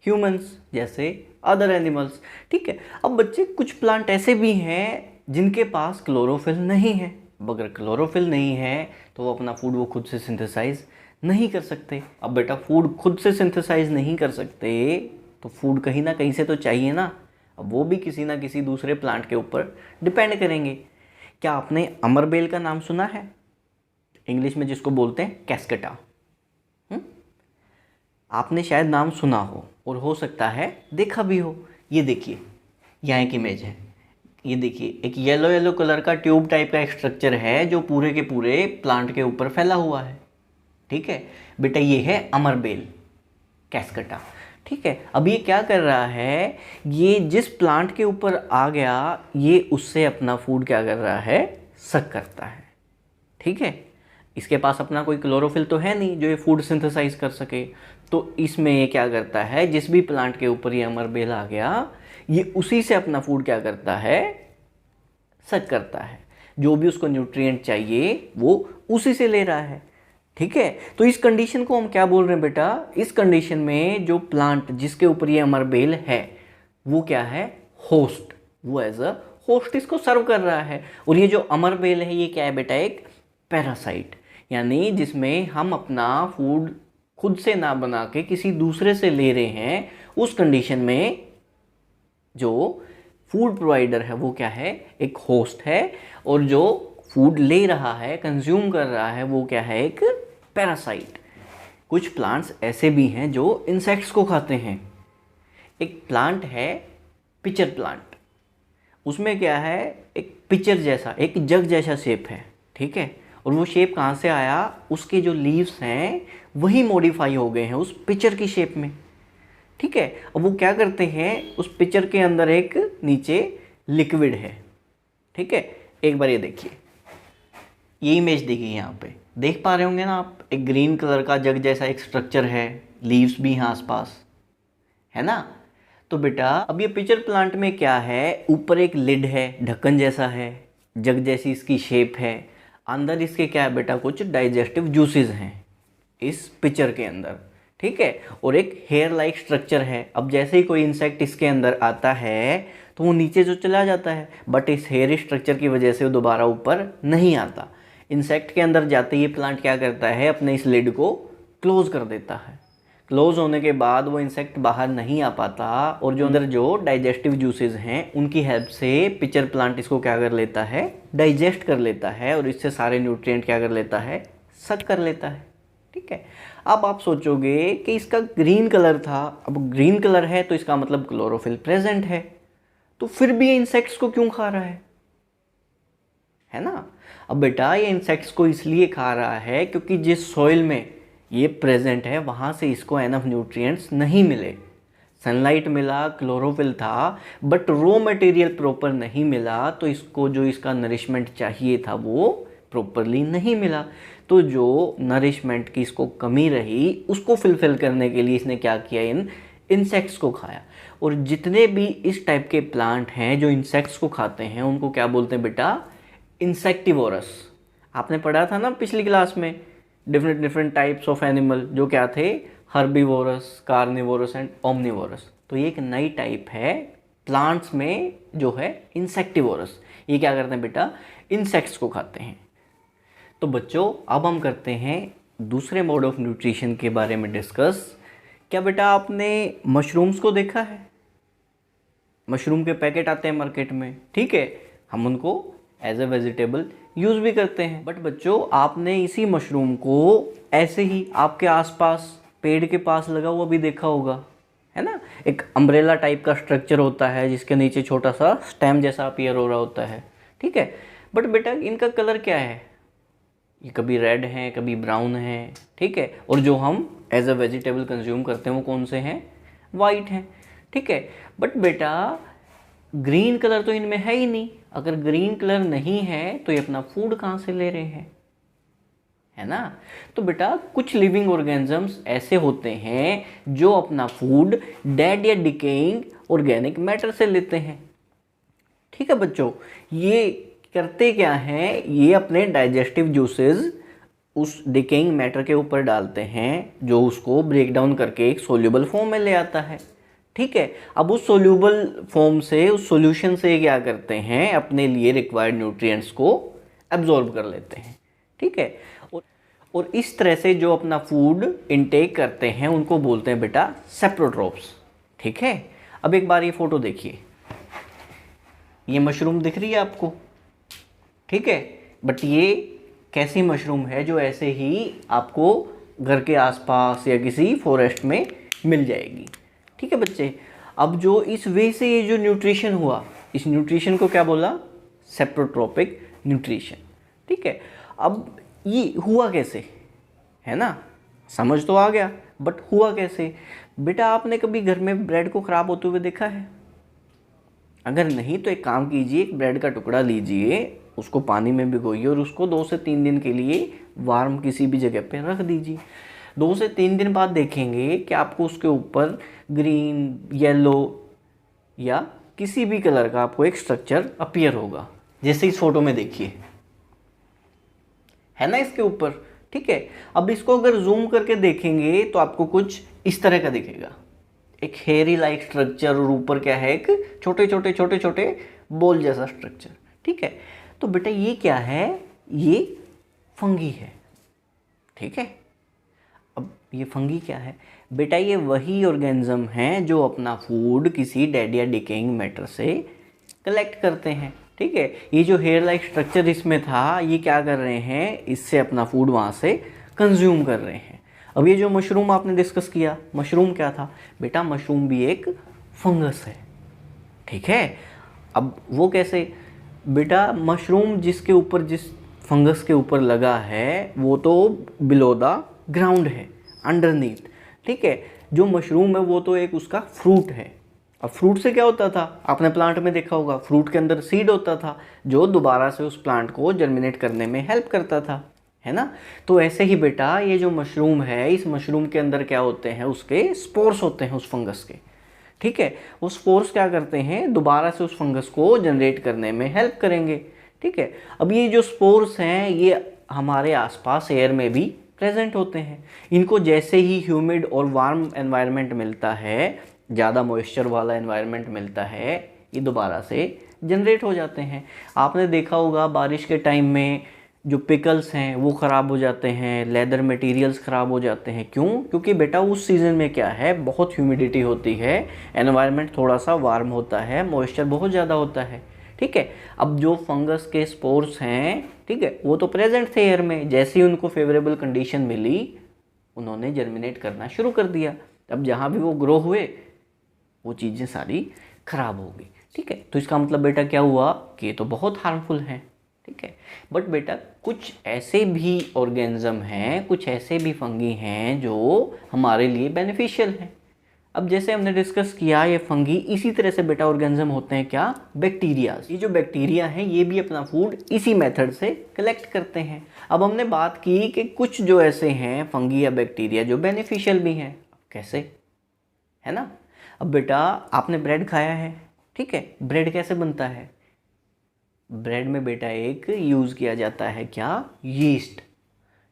ह्यूमंस, जैसे अदर एनिमल्स। ठीक है, अब बच्चे कुछ प्लांट ऐसे भी हैं जिनके पास क्लोरोफिल नहीं है। अब अगर क्लोरोफिल नहीं है तो वो अपना फूड वो खुद से सिंथेसाइज नहीं कर सकते। अब बेटा फूड खुद से सिंथेसाइज नहीं कर सकते तो फूड कहीं ना कहीं से तो चाहिए ना। अब वो भी किसी ना किसी दूसरे प्लांट के ऊपर डिपेंड करेंगे। क्या आपने अमरबेल का नाम सुना है? इंग्लिश में जिसको बोलते हैं कैस्केटा। आपने शायद नाम सुना हो और हो सकता है देखा भी हो। ये देखिए, यहाँ एक इमेज है। ये देखिए, एक येलो येलो कलर का ट्यूब टाइप का एक स्ट्रक्चर है जो पूरे के पूरे प्लांट के ऊपर फैला हुआ है। ठीक है बेटा, ये है अमरबेल कैस्केटा। ठीक है, अब ये क्या कर रहा है? ये जिस प्लांट के ऊपर आ गया, ये उससे अपना फूड क्या कर रहा है? सक करता है। ठीक है, इसके पास अपना कोई क्लोरोफिल तो है नहीं जो ये फूड सिंथेसाइज कर सके। तो इसमें ये क्या करता है? जिस भी प्लांट के ऊपर ये अमरबेल आ गया, ये उसी से अपना फूड क्या करता है? सक करता है। जो भी उसको न्यूट्रिएंट चाहिए वो उसी से ले रहा है। ठीक है, तो इस कंडीशन को हम क्या बोल रहे हैं बेटा? इस कंडीशन में जो प्लांट जिसके ऊपर ये अमरबेल है वो क्या है? होस्ट। वो एज अ होस्ट इसको सर्व कर रहा है। और ये जो अमरबेल है ये क्या है बेटा? एक पैरासाइट, यानी जिसमें हम अपना फूड खुद से ना बना के किसी दूसरे से ले रहे हैं। उस कंडीशन में जो फूड प्रोवाइडर है वो क्या है? एक होस्ट है। और जो फूड ले रहा है, कंज्यूम कर रहा है, वो क्या है? एक पैरासाइट। कुछ प्लांट्स ऐसे भी हैं जो इंसेक्ट्स को खाते हैं। एक प्लांट है पिचर प्लांट, उसमें क्या है? एक पिचर जैसा, एक जग जैसा शेप है। ठीक है, और वो शेप कहाँ से आया? उसके जो लीव्स हैं वही मॉडिफाई हो गए हैं उस पिचर की शेप में। ठीक है, अब वो क्या करते हैं? उस पिचर के अंदर एक नीचे लिक्विड है। ठीक है, एक बार ये देखिए, ये इमेज देखिए, यहाँ पे देख पा रहे होंगे ना आप? एक ग्रीन कलर का जग जैसा एक स्ट्रक्चर है, लीव्स भी हैं आसपास, है ना? तो बेटा अब ये पिचर प्लांट में क्या है? ऊपर एक लिड है, ढक्कन जैसा है, जग जैसी इसकी शेप है। अंदर इसके क्या है बेटा? कुछ डाइजेस्टिव जूसेस हैं इस पिचर के अंदर। ठीक है, और एक हेयर लाइक स्ट्रक्चर है। अब जैसे ही कोई इंसेक्ट इसके अंदर आता है तो वो नीचे जो चला जाता है, बट इस हेयर स्ट्रक्चर की वजह से वो दोबारा ऊपर नहीं आता। इंसेक्ट के अंदर जाते ही प्लांट क्या करता है? अपने इस लिड को क्लोज कर देता है। क्लोज होने के बाद वो इंसेक्ट बाहर नहीं आ पाता, और जो अंदर जो डाइजेस्टिव जूसेस हैं उनकी हेल्प से पिचर प्लांट इसको क्या कर लेता है? डाइजेस्ट कर लेता है, और इससे सारे न्यूट्रिएंट क्या कर लेता है? सक कर लेता है। ठीक है, अब आप सोचोगे कि इसका ग्रीन कलर था, अब ग्रीन कलर है तो इसका मतलब क्लोरोफिल प्रेजेंट है, तो फिर भी ये इंसेक्ट्स को क्यों खा रहा है ना? अब बेटा ये इंसेक्ट्स को इसलिए खा रहा है क्योंकि जिस सॉइल में ये प्रेजेंट है वहाँ से इसको एनफ न्यूट्रिएंट्स नहीं मिले। सनलाइट मिला, क्लोरोफिल था, बट रॉ मटेरियल प्रॉपर नहीं मिला, तो इसको जो इसका नरिशमेंट चाहिए था वो प्रॉपरली नहीं मिला। तो जो नरिशमेंट की इसको कमी रही उसको फिलफिल करने के लिए इसने क्या किया, इन इंसेक्ट्स को खाया। और जितने भी इस टाइप के प्लांट हैं जो इंसेक्ट्स को खाते हैं उनको क्या बोलते हैं बेटा, इंसेक्टिवोरस। आपने पढ़ा था ना पिछली क्लास में, different different types of animal जो क्या थे, हर्बीवोरस, कार्निवोरस एंड ओमनिवोरस। तो ये एक नई टाइप है प्लांट्स में जो है इंसेक्टिवोरस। ये क्या करते हैं बेटा, इंसेक्ट्स को खाते हैं। तो बच्चों अब हम करते हैं दूसरे मोड ऑफ न्यूट्रिशन के बारे में डिस्कस। क्या बेटा आपने मशरूम्स को देखा है? मशरूम के पैकेट आते हैं मार्केट में, ठीक है, हम उनको एज ए वेजिटेबल यूज़ भी करते हैं। बट बच्चों आपने इसी मशरूम को ऐसे ही आपके आसपास पेड़ के पास लगा हुआ भी देखा होगा, है ना। एक अम्ब्रेला टाइप का स्ट्रक्चर होता है जिसके नीचे छोटा सा स्टेम जैसा अपीयर हो रहा होता है, ठीक है। बट बेटा इनका कलर क्या है, ये कभी रेड है कभी ब्राउन है, ठीक है। और जो हम एज अ वेजिटेबल कंज्यूम करते हैं वो कौन से हैं, वाइट हैं, ठीक है। बट बेटा ग्रीन कलर तो इनमें है ही नहीं। अगर ग्रीन कलर नहीं है तो ये अपना फूड कहाँ से ले रहे हैं, है ना। तो बेटा कुछ लिविंग ऑर्गेनिजम्स ऐसे होते हैं जो अपना फूड डेड या डिकेइंग ऑर्गेनिक मैटर से लेते हैं, ठीक है बच्चों। ये करते क्या हैं, ये अपने डाइजेस्टिव जूसेस उस डिकेइंग मैटर के ऊपर डालते हैं जो उसको ब्रेक डाउन करके एक सोल्यूबल फॉर्म में ले आता है, ठीक है। अब उस सोल्यूबल फॉर्म से, उस सॉल्यूशन से क्या करते हैं, अपने लिए रिक्वायर्ड न्यूट्रिएंट्स को एब्जॉर्ब कर लेते हैं, ठीक है। और इस तरह से जो अपना फूड इनटेक करते हैं उनको बोलते हैं बेटा सेप्रोट्रोप्स, ठीक है। अब एक बार ये फोटो देखिए, ये मशरूम दिख रही है आपको, ठीक है। बट ये कैसी मशरूम है जो ऐसे ही आपको घर के आसपास या किसी फॉरेस्ट में मिल जाएगी, ठीक है बच्चे। अब जो इस वे से ये जो न्यूट्रिशन हुआ, इस न्यूट्रिशन को क्या बोला, सेप्रोट्रोपिक न्यूट्रिशन, ठीक है। अब ये हुआ कैसे, है ना, समझ तो आ गया, बट हुआ कैसे बेटा। आपने कभी घर में ब्रेड को ख़राब होते हुए देखा है? अगर नहीं तो एक काम कीजिए, एक ब्रेड का टुकड़ा लीजिए, उसको पानी में भिगोइए और उसको 2 से 3 दिन के लिए वार्म किसी भी जगह पे रख दीजिए। 2 से 3 दिन बाद देखेंगे कि आपको उसके ऊपर ग्रीन, येलो या किसी भी कलर का आपको एक स्ट्रक्चर अपीयर होगा, जैसे इस फोटो में देखिए, है ना, इसके ऊपर, ठीक है। अब इसको अगर जूम करके देखेंगे तो आपको कुछ इस तरह का दिखेगा, एक हेयरी लाइक स्ट्रक्चर, और ऊपर क्या है, एक छोटे छोटे बॉल जैसा स्ट्रक्चर, ठीक है। तो बेटा ये क्या है, ये फंगी है, ठीक है। अब ये फंगी क्या है बेटा, ये वही ऑर्गेनिज्म हैं जो अपना फूड किसी डेड या डिकेइंग मैटर से कलेक्ट करते हैं, ठीक है। ये जो हेयर लाइक स्ट्रक्चर इसमें था, ये क्या कर रहे हैं, इससे अपना फूड वहाँ से कंज्यूम कर रहे हैं। अब ये जो मशरूम आपने डिस्कस किया, मशरूम क्या था बेटा, मशरूम भी एक फंगस है, ठीक है। अब वो कैसे बेटा, मशरूम जिसके ऊपर, जिस फंगस के ऊपर लगा है वो तो बिलो द ग्राउंड है, अंडरनीथ, ठीक है। जो मशरूम है वो तो एक उसका फ्रूट है। अब फ्रूट से क्या होता था, आपने प्लांट में देखा होगा, फ्रूट के अंदर सीड होता था जो दोबारा से उस प्लांट को जर्मिनेट करने में हेल्प करता था, है ना। तो ऐसे ही बेटा ये जो मशरूम है, इस मशरूम के अंदर क्या होते हैं, उसके स्पोर्स होते हैं उस फंगस के, ठीक है। वो स्पोर्स क्या करते हैं, दोबारा से उस फंगस को जनरेट करने में हेल्प करेंगे, ठीक है। अब ये जो स्पोर्स हैं ये हमारे आसपास एयर में भी प्रेजेंट होते हैं। इनको जैसे ही ह्यूमिड और वार्म एनवायरनमेंट मिलता है, ज़्यादा मॉइस्चर वाला एनवायरनमेंट मिलता है, ये दोबारा से जनरेट हो जाते हैं। आपने देखा होगा बारिश के टाइम में जो पिकल्स हैं वो ख़राब हो जाते हैं, लेदर मटेरियल्स ख़राब हो जाते हैं। क्यों? क्योंकि बेटा उस सीज़न में क्या है, बहुत ह्यूमिडिटी होती है, एनवायरनमेंट थोड़ा सा वार्म होता है, मॉइस्चर बहुत ज़्यादा होता है, ठीक है। अब जो फंगस के स्पोर्स हैं, ठीक है, वो तो प्रेजेंट थे एयर में, जैसे ही उनको फेवरेबल कंडीशन मिली उन्होंने जर्मिनेट करना शुरू कर दिया। अब जहाँ भी वो ग्रो हुए वो चीज़ें सारी ख़राब हो गई, ठीक है। तो इसका मतलब बेटा क्या हुआ कि ये तो बहुत हार्मफुल हैं, ठीक है। बट बेटा कुछ ऐसे भी ऑर्गेनिज्म हैं, कुछ ऐसे भी फंगी हैं जो हमारे लिए बेनिफिशियल हैं। अब जैसे हमने डिस्कस किया ये फंगी, इसी तरह से बेटा ऑर्गेनिज्म होते हैं क्या, बैक्टीरिया। ये जो बैक्टीरिया हैं ये भी अपना फूड इसी मेथड से कलेक्ट करते हैं। अब हमने बात की कि कुछ जो ऐसे हैं फंगी या बैक्टीरिया जो बेनिफिशियल भी हैं, कैसे, है ना। अब बेटा आपने ब्रेड खाया है, ठीक है, ब्रेड कैसे बनता है, ब्रेड में बेटा एक यूज़ किया जाता है क्या, यीस्ट,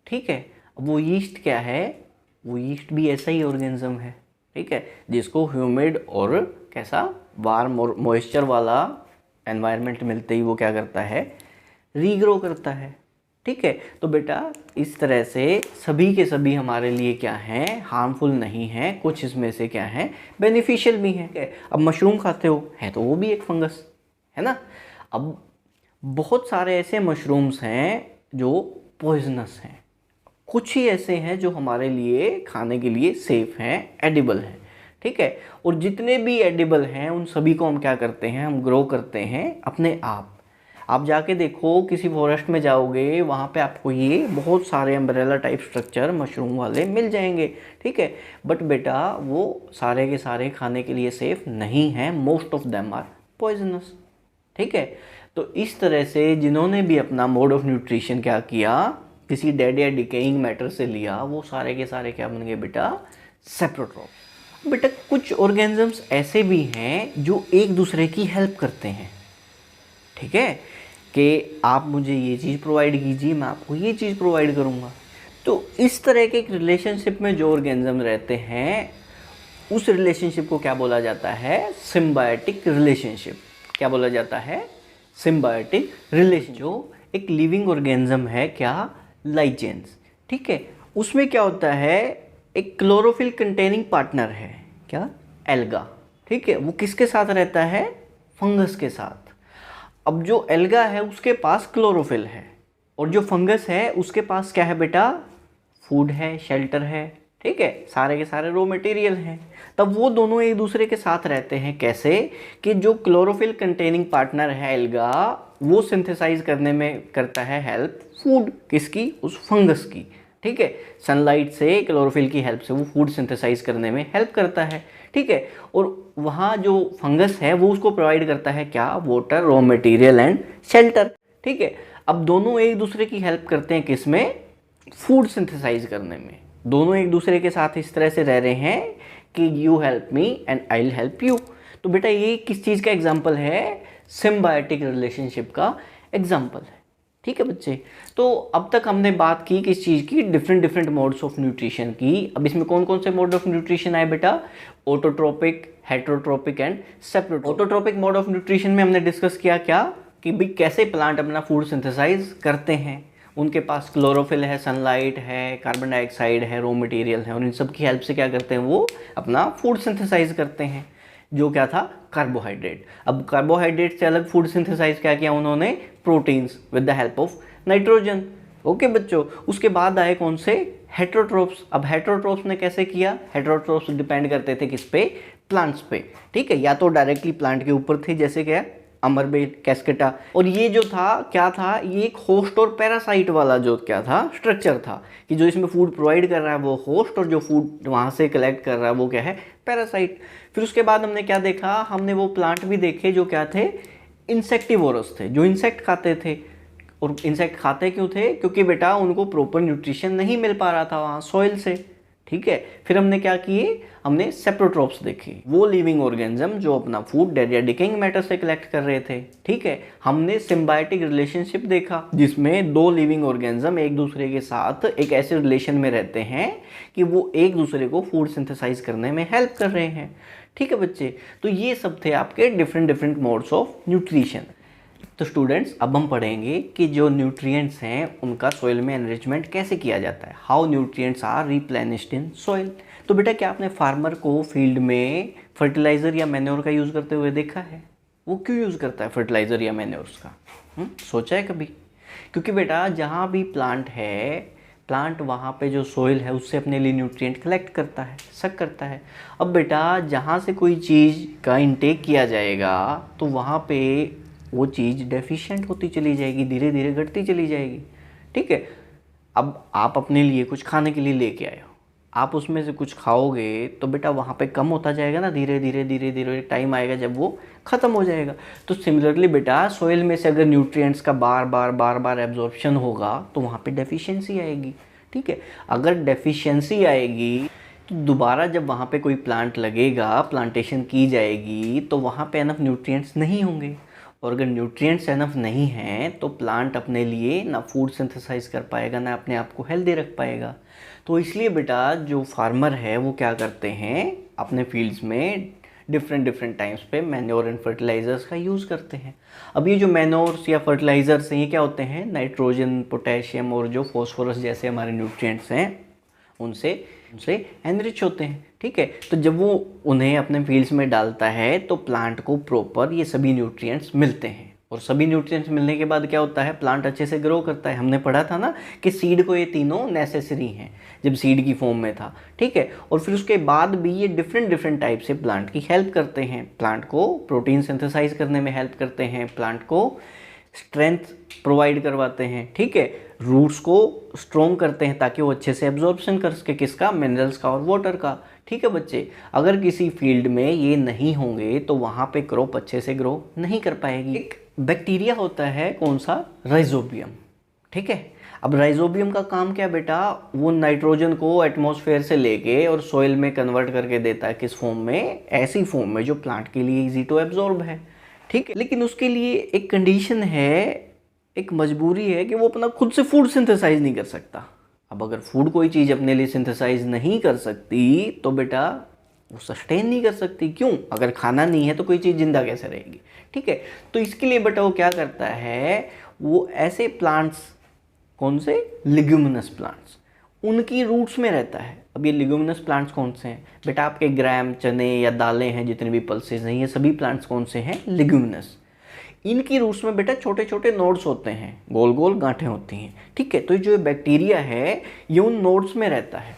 ठीक है। अब वो यीस्ट क्या है, वो यीस्ट भी ऐसा ही ऑर्गेनिज्म है, ठीक है, जिसको ह्यूमिड और कैसा वार्म और मॉइस्चर वाला एनवायरनमेंट मिलते ही वो क्या करता है, रीग्रो करता है, ठीक है। तो बेटा इस तरह से सभी के सभी हमारे लिए क्या हैं, हार्मफुल नहीं हैं, कुछ इसमें से क्या हैं, बेनिफिशियल भी हैं। अब मशरूम खाते हो, है तो वो भी एक फंगस, है ना। अब बहुत सारे ऐसे मशरूम्स हैं जो पॉइजनस हैं, कुछ ही ऐसे हैं जो हमारे लिए खाने के लिए सेफ़ हैं, एडिबल हैं, ठीक है। और जितने भी एडिबल हैं उन सभी को हम क्या करते हैं, हम ग्रो करते हैं अपने आप जाके देखो किसी फॉरेस्ट में जाओगे, वहाँ पे आपको ये बहुत सारे अम्ब्रेला टाइप स्ट्रक्चर मशरूम वाले मिल जाएंगे, ठीक है। बट बेटा वो सारे के सारे खाने के लिए सेफ़ नहीं हैं, most of them are poisonous, ठीक है। तो इस तरह से जिन्होंने भी अपना मोड ऑफ न्यूट्रिशन क्या किया, किसी डेड या डिकेइंग मैटर से लिया, वो सारे के सारे क्या बन गए बेटा, सेप्रोट्रॉप। बेटा कुछ ऑर्गेनिजम्स ऐसे भी हैं जो एक दूसरे की हेल्प करते हैं, ठीक है, कि आप मुझे ये चीज़ प्रोवाइड कीजिए, मैं आपको ये चीज़ प्रोवाइड करूँगा। तो इस तरह के एक रिलेशनशिप में जो ऑर्गेनिज्म रहते हैं उस रिलेशनशिप को क्या बोला जाता है, सिम्बायोटिक रिलेशनशिप। क्या बोला जाता है, सिम्बायोटिक रिलेशन। जो एक लिविंग ऑर्गेनिज्म है क्या, लाइचेंस, ठीक है, उसमें क्या होता है, एक क्लोरोफिल कंटेनिंग पार्टनर है क्या, एल्गा, ठीक है। वो किसके साथ रहता है, फंगस के साथ। अब जो एल्गा है उसके पास क्लोरोफिल है और जो फंगस है उसके पास क्या है बेटा, फूड है, शेल्टर है, ठीक है, सारे के सारे रॉ मटेरियल हैं। तब वो दोनों एक दूसरे के साथ रहते हैं, कैसे कि जो क्लोरोफिल कंटेनिंग पार्टनर है एल्गा, वो सिंथेसाइज करने में करता है हेल्प फूड किसकी, उस फंगस की, ठीक है। सनलाइट से क्लोरोफिल की हेल्प से वो फूड सिंथेसाइज करने में हेल्प करता है, ठीक है। और वहाँ जो फंगस है वो उसको प्रोवाइड करता है क्या, water, raw material and shelter, ठीक है। अब दोनों एक दूसरे की हेल्प करते हैं किसमें, फूड सिंथेसाइज करने में। दोनों एक दूसरे के साथ इस तरह से रह रहे हैं कि you help me and I will help you. तो बेटा ये किस चीज़ का एग्जाम्पल है, सिम्बायोटिक रिलेशनशिप का एग्जाम्पल है, ठीक है बच्चे। तो अब तक हमने बात की किस चीज़ की, डिफरेंट मोड्स ऑफ न्यूट्रिशन की। अब इसमें कौन कौन से मोड ऑफ न्यूट्रिशन आए बेटा, autotrophic, heterotrophic and saprotrophic. Autotrophic mode of nutrition में हमने डिस्कस किया क्या, कि भाई कैसे प्लांट अपना फूड सिंथेसाइज करते हैं। उनके पास क्लोरोफिल है, सनलाइट है, कार्बन डाइऑक्साइड है, रॉ मटेरियल है, और इन सब की हेल्प से क्या करते हैं, वो अपना फूड सिंथेसाइज करते हैं, जो क्या था, कार्बोहाइड्रेट। अब कार्बोहाइड्रेट से अलग फूड सिंथेसाइज क्या किया उन्होंने, proteins with the help of nitrogen. Okay बच्चों, उसके बाद आए कौन से, हेटेरोट्रोप्स। अब हेटेरोट्रोप्स ने कैसे किया, हेटेरोट्रोप्स डिपेंड करते थे किस पे, प्लांट्स पे, ठीक है, या तो डायरेक्टली प्लांट के ऊपर थे जैसे क्या अमरबेल, कैस्केटा। और ये जो था क्या था, ये एक होस्ट और पैरासाइट वाला जो क्या था स्ट्रक्चर था, कि जो इसमें फूड प्रोवाइड कर रहा है वो होस्ट और जो फूड वहाँ से कलेक्ट कर रहा है वो क्या है, पैरासाइट। फिर उसके बाद हमने क्या देखा, हमने वो प्लांट भी देखे जो क्या थे, इंसेक्टिवोरस थे, जो इंसेक्ट खाते थे। और इंसेक्ट खाते क्यों थे, क्योंकि बेटा उनको प्रॉपर न्यूट्रिशन नहीं मिल पा रहा था वहाँ सॉइल से, ठीक है। फिर हमने क्या किए, हमने सेप्रोट्रोप्स देखे, वो लिविंग ऑर्गेनिज्म जो अपना फूड डेड या डिकेइंग मैटर से कलेक्ट कर रहे थे, ठीक है। हमने सिम्बायोटिक रिलेशनशिप देखा जिसमें दो लिविंग ऑर्गेनिज्म एक दूसरे के साथ एक ऐसे रिलेशन में रहते हैं कि वो एक दूसरे को फूड सिंथेसाइज करने में हेल्प कर रहे हैं, ठीक है बच्चे। तो ये सब थे आपके डिफरेंट मोड्स ऑफ न्यूट्रिशन। तो स्टूडेंट्स अब हम पढ़ेंगे कि जो न्यूट्रिएंट्स हैं उनका सॉइल में एनरिचमेंट कैसे किया जाता है, how nutrients are replenished in soil. तो बेटा क्या आपने फार्मर को फील्ड में फर्टिलाइज़र या मैन्योर का यूज़ करते हुए देखा है, वो क्यों यूज़ करता है फर्टिलाइज़र या मैन्योर्स का, सोचा है कभी? क्योंकि बेटा जहाँ भी प्लांट है, प्लांट वहाँ पे जो सॉइल है उससे अपने लिए न्यूट्रिएंट कलेक्ट करता है, सक करता है। अब बेटा जहाँ से कोई चीज़ का इंटेक किया जाएगा तो वहाँ पे वो चीज़ डेफिशिएंट होती चली जाएगी, धीरे धीरे घटती चली जाएगी। ठीक है, अब आप अपने लिए कुछ खाने के लिए लेके आए हो, आप उसमें से कुछ खाओगे तो बेटा वहाँ पे कम होता जाएगा ना, धीरे धीरे धीरे धीरे टाइम आएगा जब वो ख़त्म हो जाएगा। तो सिमिलरली बेटा सोइल में से अगर न्यूट्रिएंट्स का बार बार एब्जॉर्प्शन होगा तो वहाँ पे डेफिशिएंसी आएगी। ठीक है, अगर डेफिशिएंसी आएगी तो दोबारा जब वहाँ पे कोई प्लांट लगेगा, प्लांटेशन की जाएगी, तो वहाँ पे एनफ न्यूट्रिएंट्स नहीं होंगे, और अगर न्यूट्रिएंट्स एनफ नहीं हैं तो प्लांट अपने लिए ना फूड सिंथेसाइज कर पाएगा, ना अपने आप को हेल्दी रख पाएगा। तो इसलिए बेटा जो फार्मर है वो क्या करते हैं, अपने फील्ड्स में डिफरेंट टाइम्स पे मैन्योर एंड फर्टिलाइजर्स का यूज़ करते हैं। अब ये जो मैन्योर्स या फर्टिलाइजर्स हैं ये क्या होते हैं, नाइट्रोजन, पोटेशियम और जो फॉस्फोरस जैसे हमारे न्यूट्रिएंट्स हैं उनसे एनरिच होते हैं। ठीक है, तो जब वो उन्हें अपने फील्ड्स में डालता है तो प्लांट को प्रॉपर ये सभी न्यूट्रिएंट्स मिलते हैं, और सभी न्यूट्रिएंट्स मिलने के बाद क्या होता है, प्लांट अच्छे से ग्रो करता है। हमने पढ़ा था ना कि सीड को ये तीनों नेसेसरी हैं जब सीड की फॉर्म में था। ठीक है, और फिर उसके बाद भी ये डिफरेंट टाइप से प्लांट की हेल्प करते हैं, प्लांट को प्रोटीन सिंथेसाइज करने में हेल्प करते हैं, प्लांट को स्ट्रेंथ प्रोवाइड करवाते हैं। ठीक है, रूट्स को स्ट्रॉन्ग करते हैं ताकि वो अच्छे से एब्जॉर्प्शन कर सके, किसका, मिनरल्स का और वाटर का। ठीक है बच्चे, अगर किसी फील्ड में ये नहीं होंगे तो वहाँ पे क्रॉप अच्छे से ग्रो नहीं कर पाएगी। एक बैक्टीरिया होता है, कौन सा, राइजोबियम। ठीक है, अब राइजोबियम का काम क्या बेटा, वो नाइट्रोजन को एटमॉस्फेयर से लेके और सॉइल में कन्वर्ट करके देता है, किस फॉर्म में, ऐसी फॉर्म में जो प्लांट के लिए इजी टू एब्जॉर्ब है। ठीक है, लेकिन उसके लिए एक कंडीशन है, एक मजबूरी है कि वो अपना खुद से फूड सिंथेसाइज नहीं कर सकता। अब अगर फूड कोई चीज़ अपने लिए सिंथेसाइज नहीं कर सकती तो बेटा वो सस्टेन नहीं कर सकती। क्यों, अगर खाना नहीं है तो कोई चीज़ जिंदा कैसे रहेगी। ठीक है, तो इसके लिए बेटा वो क्या करता है, वो ऐसे प्लांट्स, कौन से, लिग्यूमिनस प्लांट्स, उनकी रूट्स में रहता है। अब ये लिग्यूमिनस प्लांट्स कौन से हैं बेटा, आपके ग्राम, चने या दालें हैं, जितने भी पल्सेस हैं, ये सभी प्लांट्स कौन से हैं, लिग्यूमिनस। इनकी रूट्स में बेटा छोटे छोटे नोड्स होते हैं, गोल गोल गांठें होती हैं। ठीक है, तो जो बैक्टीरिया है ये उन नोड्स में रहता है।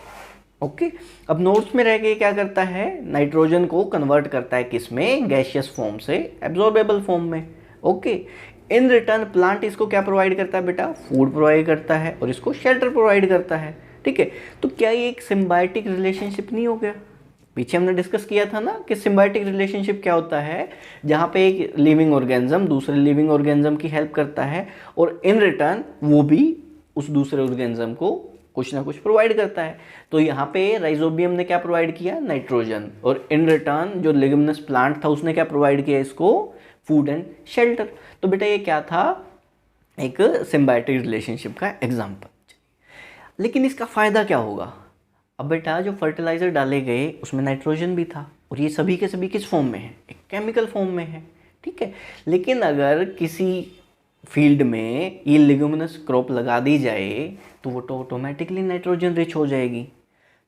ओके, अब नोड्स में रह के क्या करता है, नाइट्रोजन को कन्वर्ट करता है किस में, गैसियस फॉर्म से एब्जॉर्बेबल फॉर्म में। ओके, इन रिटर्न प्लांट इसको क्या प्रोवाइड करता है बेटा, फूड प्रोवाइड करता है और इसको शेल्टर प्रोवाइड करता है। ठीक है, तो क्या ये एक सिम्बायोटिक रिलेशनशिप नहीं हो गया। पीछे हमने डिस्कस किया था ना कि सिम्बायोटिक रिलेशनशिप क्या होता है, जहाँ पे एक लिविंग ऑर्गेनिज्म दूसरे लिविंग ऑर्गेनिज्म की हेल्प करता है और इन रिटर्न वो भी उस दूसरे ऑर्गेनिज्म को कुछ ना कुछ प्रोवाइड करता है। तो यहाँ पे राइजोबियम ने क्या प्रोवाइड किया, नाइट्रोजन, और इन रिटर्न जो लिग्यूमिनस प्लांट था उसने क्या प्रोवाइड किया, इसको फूड एंड शेल्टर। तो बेटा ये क्या था, एक सिम्बायोटिक रिलेशनशिप का एग्जाम्पल। लेकिन इसका फ़ायदा क्या होगा, अब बेटा जो फर्टिलाइज़र डाले गए उसमें नाइट्रोजन भी था और ये सभी के सभी किस फॉर्म में है, एक केमिकल फॉर्म में है। ठीक है, लेकिन अगर किसी फील्ड में ये लिग्यूमिनस क्रॉप लगा दी जाए तो वो तो ऑटोमेटिकली नाइट्रोजन रिच हो जाएगी।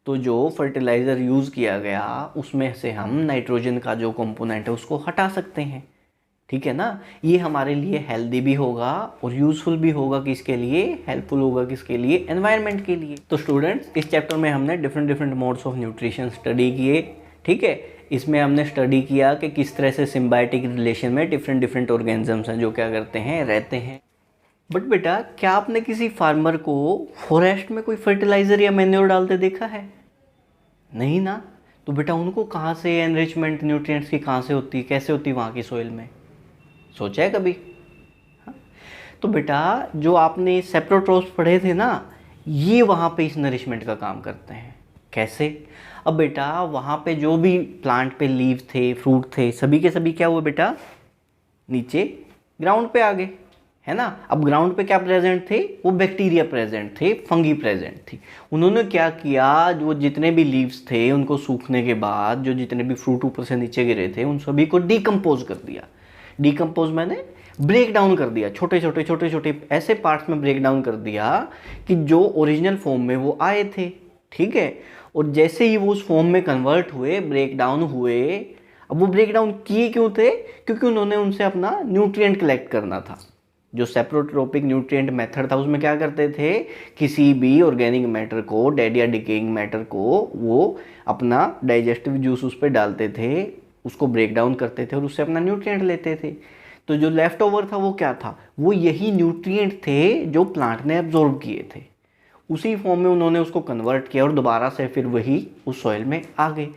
तो जो फर्टिलाइज़र यूज़ किया गया उसमें से हम नाइट्रोजन का जो कंपोनेंट है उसको हटा सकते हैं। ठीक है ना, ये हमारे लिए हेल्दी भी होगा और यूज़फुल भी होगा, किसके लिए, हेल्पफुल होगा, किसके लिए, एनवायरनमेंट के लिए। तो स्टूडेंट्स, इस चैप्टर में हमने different modes of nutrition study किए। ठीक है, इसमें हमने स्टडी किया कि किस तरह से सिम्बायोटिक रिलेशन में डिफरेंट ऑर्गेनिजम्स हैं जो क्या करते हैं, रहते हैं। बट बेटा क्या आपने किसी फार्मर को फॉरेस्ट में कोई फर्टिलाइज़र या मैन्योर डालते देखा है, नहीं ना। तो बेटा उनको कहाँ से एनरिचमेंट न्यूट्रिएंट्स की कहाँ से होती है, कैसे होती है वहाँ की सोइल में, सोचा है कभी? हाँ? तो बेटा जो आपने सेप्रोट्रोप्स पढ़े थे ना, ये वहाँ पे इस नरिशमेंट का काम करते हैं। कैसे? अब बेटा वहाँ पे जो भी प्लांट पे लीव थे, फ्रूट थे, सभी के सभी क्या हुए बेटा, नीचे ग्राउंड पे आ गए, है ना। अब ग्राउंड पे क्या प्रेजेंट थे, वो बैक्टीरिया प्रेजेंट थे, फंगी प्रेजेंट थी। उन्होंने क्या किया, जो जितने भी लीव्स थे उनको सूखने के बाद जो जितने भी फ्रूट ऊपर से नीचे गिरे थे उन सभी को डिकम्पोज कर दिया। डिकम्पोज मैंने ब्रेक डाउन कर दिया, छोटे छोटे ऐसे पार्ट्स में ब्रेक डाउन कर दिया कि जो ओरिजिनल फॉर्म में वो आए थे। ठीक है, और जैसे ही वो उस फॉर्म में कन्वर्ट हुए, ब्रेक डाउन हुए। अब वो ब्रेक डाउन किए क्यों थे, क्योंकि उन्होंने उनसे अपना न्यूट्रिएंट कलेक्ट करना था। जो सेप्रोट्रोपिक न्यूट्रिएंट मेथड था उसमें क्या करते थे, किसी भी ऑर्गेनिक मैटर को, डेड या डिकेइंग मैटर को वो अपना डाइजेस्टिव जूस उस पर डालते थे, उसको ब्रेक डाउन करते थे और उससे अपना न्यूट्रिएंट लेते थे। तो जो लेफ्ट ओवर था वो क्या था, वो यही न्यूट्रिएंट थे जो प्लांट ने एब्जॉर्ब किए थे, उसी फॉर्म में उन्होंने उसको कन्वर्ट किया और दोबारा से फिर वही उस सॉइल में आ गए।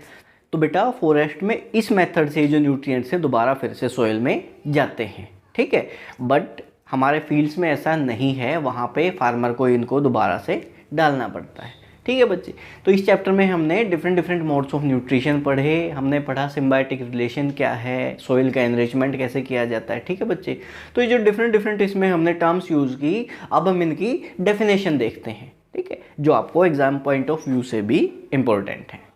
तो बेटा फॉरेस्ट में इस मेथड से जो न्यूट्रिएंट्स हैं दोबारा फिर से सॉइल में जाते हैं, ठीक है। बट हमारे फील्ड्स में ऐसा नहीं है, वहाँ पे फार्मर को इनको दोबारा से डालना पड़ता है, ठीक है बच्चे। तो इस चैप्टर में हमने डिफरेंट मोड्स ऑफ न्यूट्रिशन पढ़े, हमने पढ़ा सिम्बायोटिक रिलेशन क्या है, सॉइल का एनरिचमेंट कैसे किया जाता है, ठीक है बच्चे। तो ये जो डिफरेंट इसमें हमने टर्म्स यूज़ की, अब हम इनकी डेफिनेशन देखते हैं, ठीक है, जो आपको एग्जाम पॉइंट ऑफ व्यू से भी इम्पोर्टेंट है।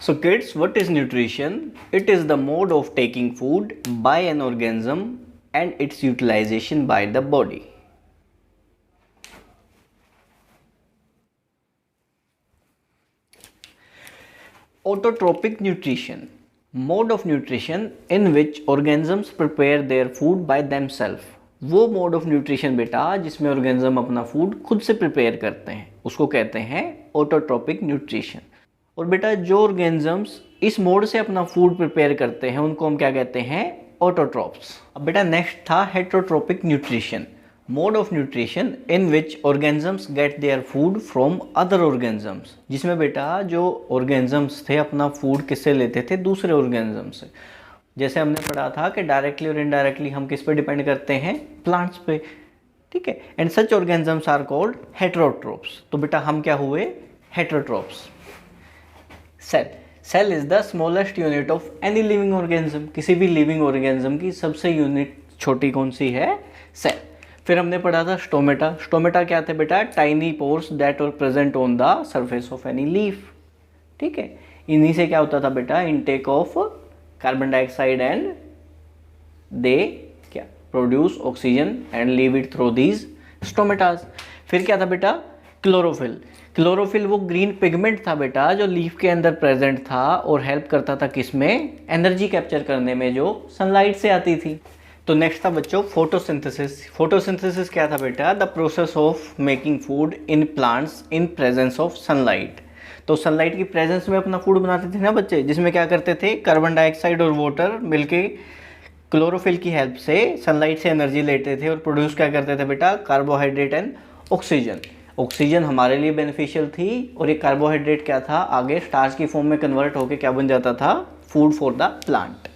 So kids, what is nutrition? It is the mode of taking food by an organism and its utilization by the body. Autotrophic nutrition, mode of nutrition in which organisms prepare their food by themselves. वो mode of nutrition बेटा जिसमें organism अपना food खुद से prepare करते हैं उसको कहते हैं ऑटोट्रोपिक न्यूट्रिशन। और बेटा जो ऑर्गेनिजम्स इस मोड से अपना फूड प्रिपेयर करते हैं उनको हम क्या कहते हैं, ऑटोट्रोप्स। अब बेटा नेक्स्ट था heterotrophic nutrition, mode of nutrition in which organisms get their food from other organisms, जिसमें बेटा जो ऑर्गेनिजम्स थे अपना फूड किससे लेते थे, दूसरे ऑर्गेनिजम से। जैसे हमने पढ़ा था कि डायरेक्टली और इनडायरेक्टली हम किस पे डिपेंड करते हैं, प्लांट्स पे, ठीक है। And such organisms are called heterotrophs. तो बेटा हम क्या हुए, heterotrophs. Cell is the smallest unit of any living organism, किसी भी लिविंग ऑर्गेनिज्म की सबसे यूनिट छोटी कौन सी है, सेल। फिर हमने पढ़ा था स्टोमेटा। स्टोमेटा क्या थे बेटा, tiny pores that are present on the surface of any leaf, ठीक है। इन्हीं से क्या होता था बेटा, intake of carbon dioxide and they क्या produce oxygen and leave it through these stomatas. फिर क्या था बेटा, क्लोरोफिल। क्लोरोफिल वो ग्रीन पिगमेंट था बेटा जो लीफ के अंदर प्रेजेंट था और हेल्प करता था किसमें, एनर्जी कैप्चर करने में जो सनलाइट से आती थी। तो नेक्स्ट था बच्चों फोटोसिंथेसिस। फोटोसिंथेसिस क्या था बेटा, the process of making food in plants in presence of sunlight. तो सनलाइट की प्रेजेंस में अपना फूड बनाते थे ना बच्चे, जिसमें क्या करते थे, कार्बन डाइऑक्साइड और वाटर मिलके क्लोरोफिल की हेल्प से सनलाइट से एनर्जी लेते थे और प्रोड्यूस क्या करते थे बेटा, कार्बोहाइड्रेट एंड ऑक्सीजन। ऑक्सीजन हमारे लिए बेनिफिशियल थी और ये कार्बोहाइड्रेट क्या था, आगे स्टार्च की फॉर्म में कन्वर्ट होकर क्या बन जाता था, फूड फॉर द प्लांट।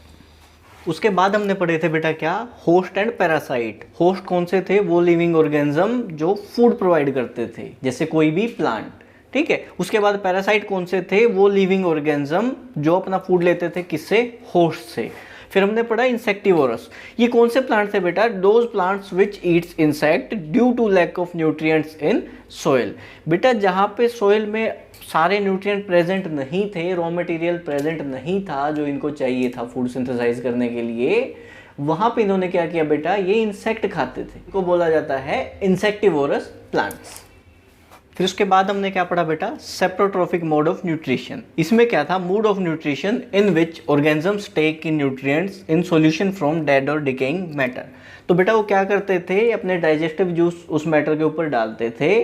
उसके बाद हमने पढ़े थे बेटा क्या, होस्ट एंड पैरासाइट। होस्ट कौन से थे, वो लिविंग ऑर्गेनिज्म जो फूड प्रोवाइड करते थे, जैसे कोई भी प्लांट, ठीक है। उसके बाद पैरासाइट कौन से थे, वो लिविंग ऑर्गेनिज्म जो अपना फूड लेते थे किससे, होस्ट से। फिर हमने पढ़ा इंसेक्टिवोरस। ये कौन से प्लांट थे बेटा, those plants which eats insect due to lack of nutrients in soil. बेटा जहाँ पे सोइल में सारे न्यूट्रिएंट प्रेजेंट नहीं थे, रॉ मटेरियल प्रेजेंट नहीं था जो इनको चाहिए था फूड सिंथेसाइज करने के लिए, वहाँ पे इन्होंने क्या किया बेटा, ये इंसेक्ट खाते थे, इनको बोला जाता है इंसेक्टिवोरस प्लांट्स। फिर उसके बाद हमने क्या पढ़ा बेटा, सेप्रोट्रोफिक मोड ऑफ न्यूट्रिशन। इसमें क्या था, mode of nutrition in which organisms take in nutrients in solution from dead और डिकेइंग मैटर। तो बेटा वो क्या करते थे, अपने डाइजेस्टिव जूस उस मैटर के ऊपर डालते थे,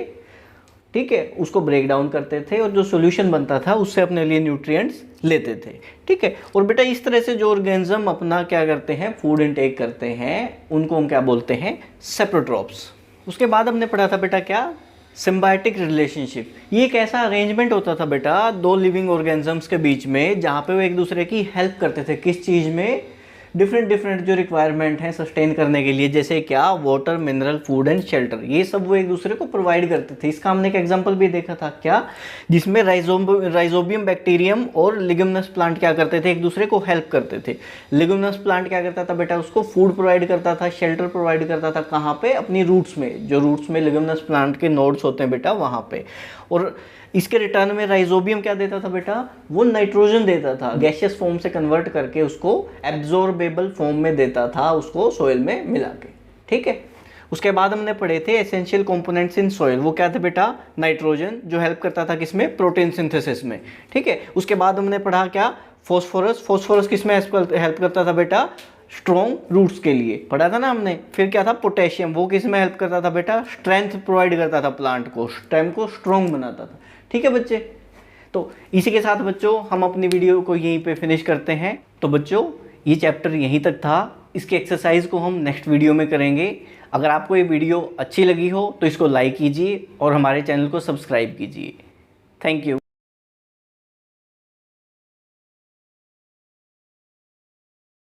ठीक है, उसको ब्रेक डाउन करते थे और जो सॉल्यूशन बनता था उससे अपने लिए न्यूट्रिएंट्स लेते थे, ठीक है। और बेटा इस तरह से जो ऑर्गेनिज्म अपना क्या करते हैं, फूड इनटेक करते हैं, उनको हम क्या बोलते हैं, सेप्रोट्रोप्स। उसके बाद हमने पढ़ा था बेटा क्या, सिम्बायोटिक रिलेशनशिप। ये एक ऐसा अरेंजमेंट होता था बेटा दो लिविंग ऑर्गेनिजम्स के बीच में, जहाँ पे वो एक दूसरे की हेल्प करते थे, किस चीज़ में, डिफरेंट जो रिक्वायरमेंट है सस्टेन करने के लिए, जैसे क्या, water, mineral, food and shelter, ये सब वो एक दूसरे को प्रोवाइड करते थे। इसका हमने एक एग्जांपल भी देखा था क्या, जिसमें राइजोबियम बैक्टीरियम और लिग्यूमिनस प्लांट क्या करते थे, एक दूसरे को हेल्प करते थे। लिग्यूमिनस प्लांट क्या करता था बेटा, उसको फूड प्रोवाइड करता था, शेल्टर प्रोवाइड करता था, कहाँ पे, अपनी रूट्स में, जो रूट्स में लिग्यूमिनस प्लांट के नोड्स होते हैं बेटा वहाँ पे। और इसके रिटर्न में राइजोबियम क्या देता था बेटा, वो नाइट्रोजन देता था, गैसियस फॉर्म से कन्वर्ट करके उसको एब्जॉर्बेबल फॉर्म में देता था, उसको सोइल में मिला के, ठीक है। उसके बाद हमने पढ़े थे एसेंशियल कंपोनेंट्स इन सोइल। वो क्या था बेटा, नाइट्रोजन, जो हेल्प करता था किसमें, प्रोटीन सिंथेसिस में, ठीक है। उसके बाद हमने पढ़ा क्या, फॉस्फोरस। फॉस्फोरस किसमें हेल्प करता था बेटा, स्ट्रॉन्ग रूट्स के लिए पढ़ा था ना हमने। फिर क्या था, पोटेशियम, वो किस में हेल्प करता था बेटा, स्ट्रेंथ प्रोवाइड करता था प्लांट को, स्टेम को स्ट्रॉन्ग बनाता था, ठीक है बच्चे। तो इसी के साथ बच्चों हम अपनी वीडियो को यहीं पे फिनिश करते हैं। तो बच्चों ये चैप्टर यहीं तक था। इसकी एक्सरसाइज को हम नेक्स्ट वीडियो में करेंगे। अगर आपको ये वीडियो अच्छी लगी हो तो इसको लाइक कीजिए और हमारे चैनल को सब्सक्राइब कीजिए। Thank you.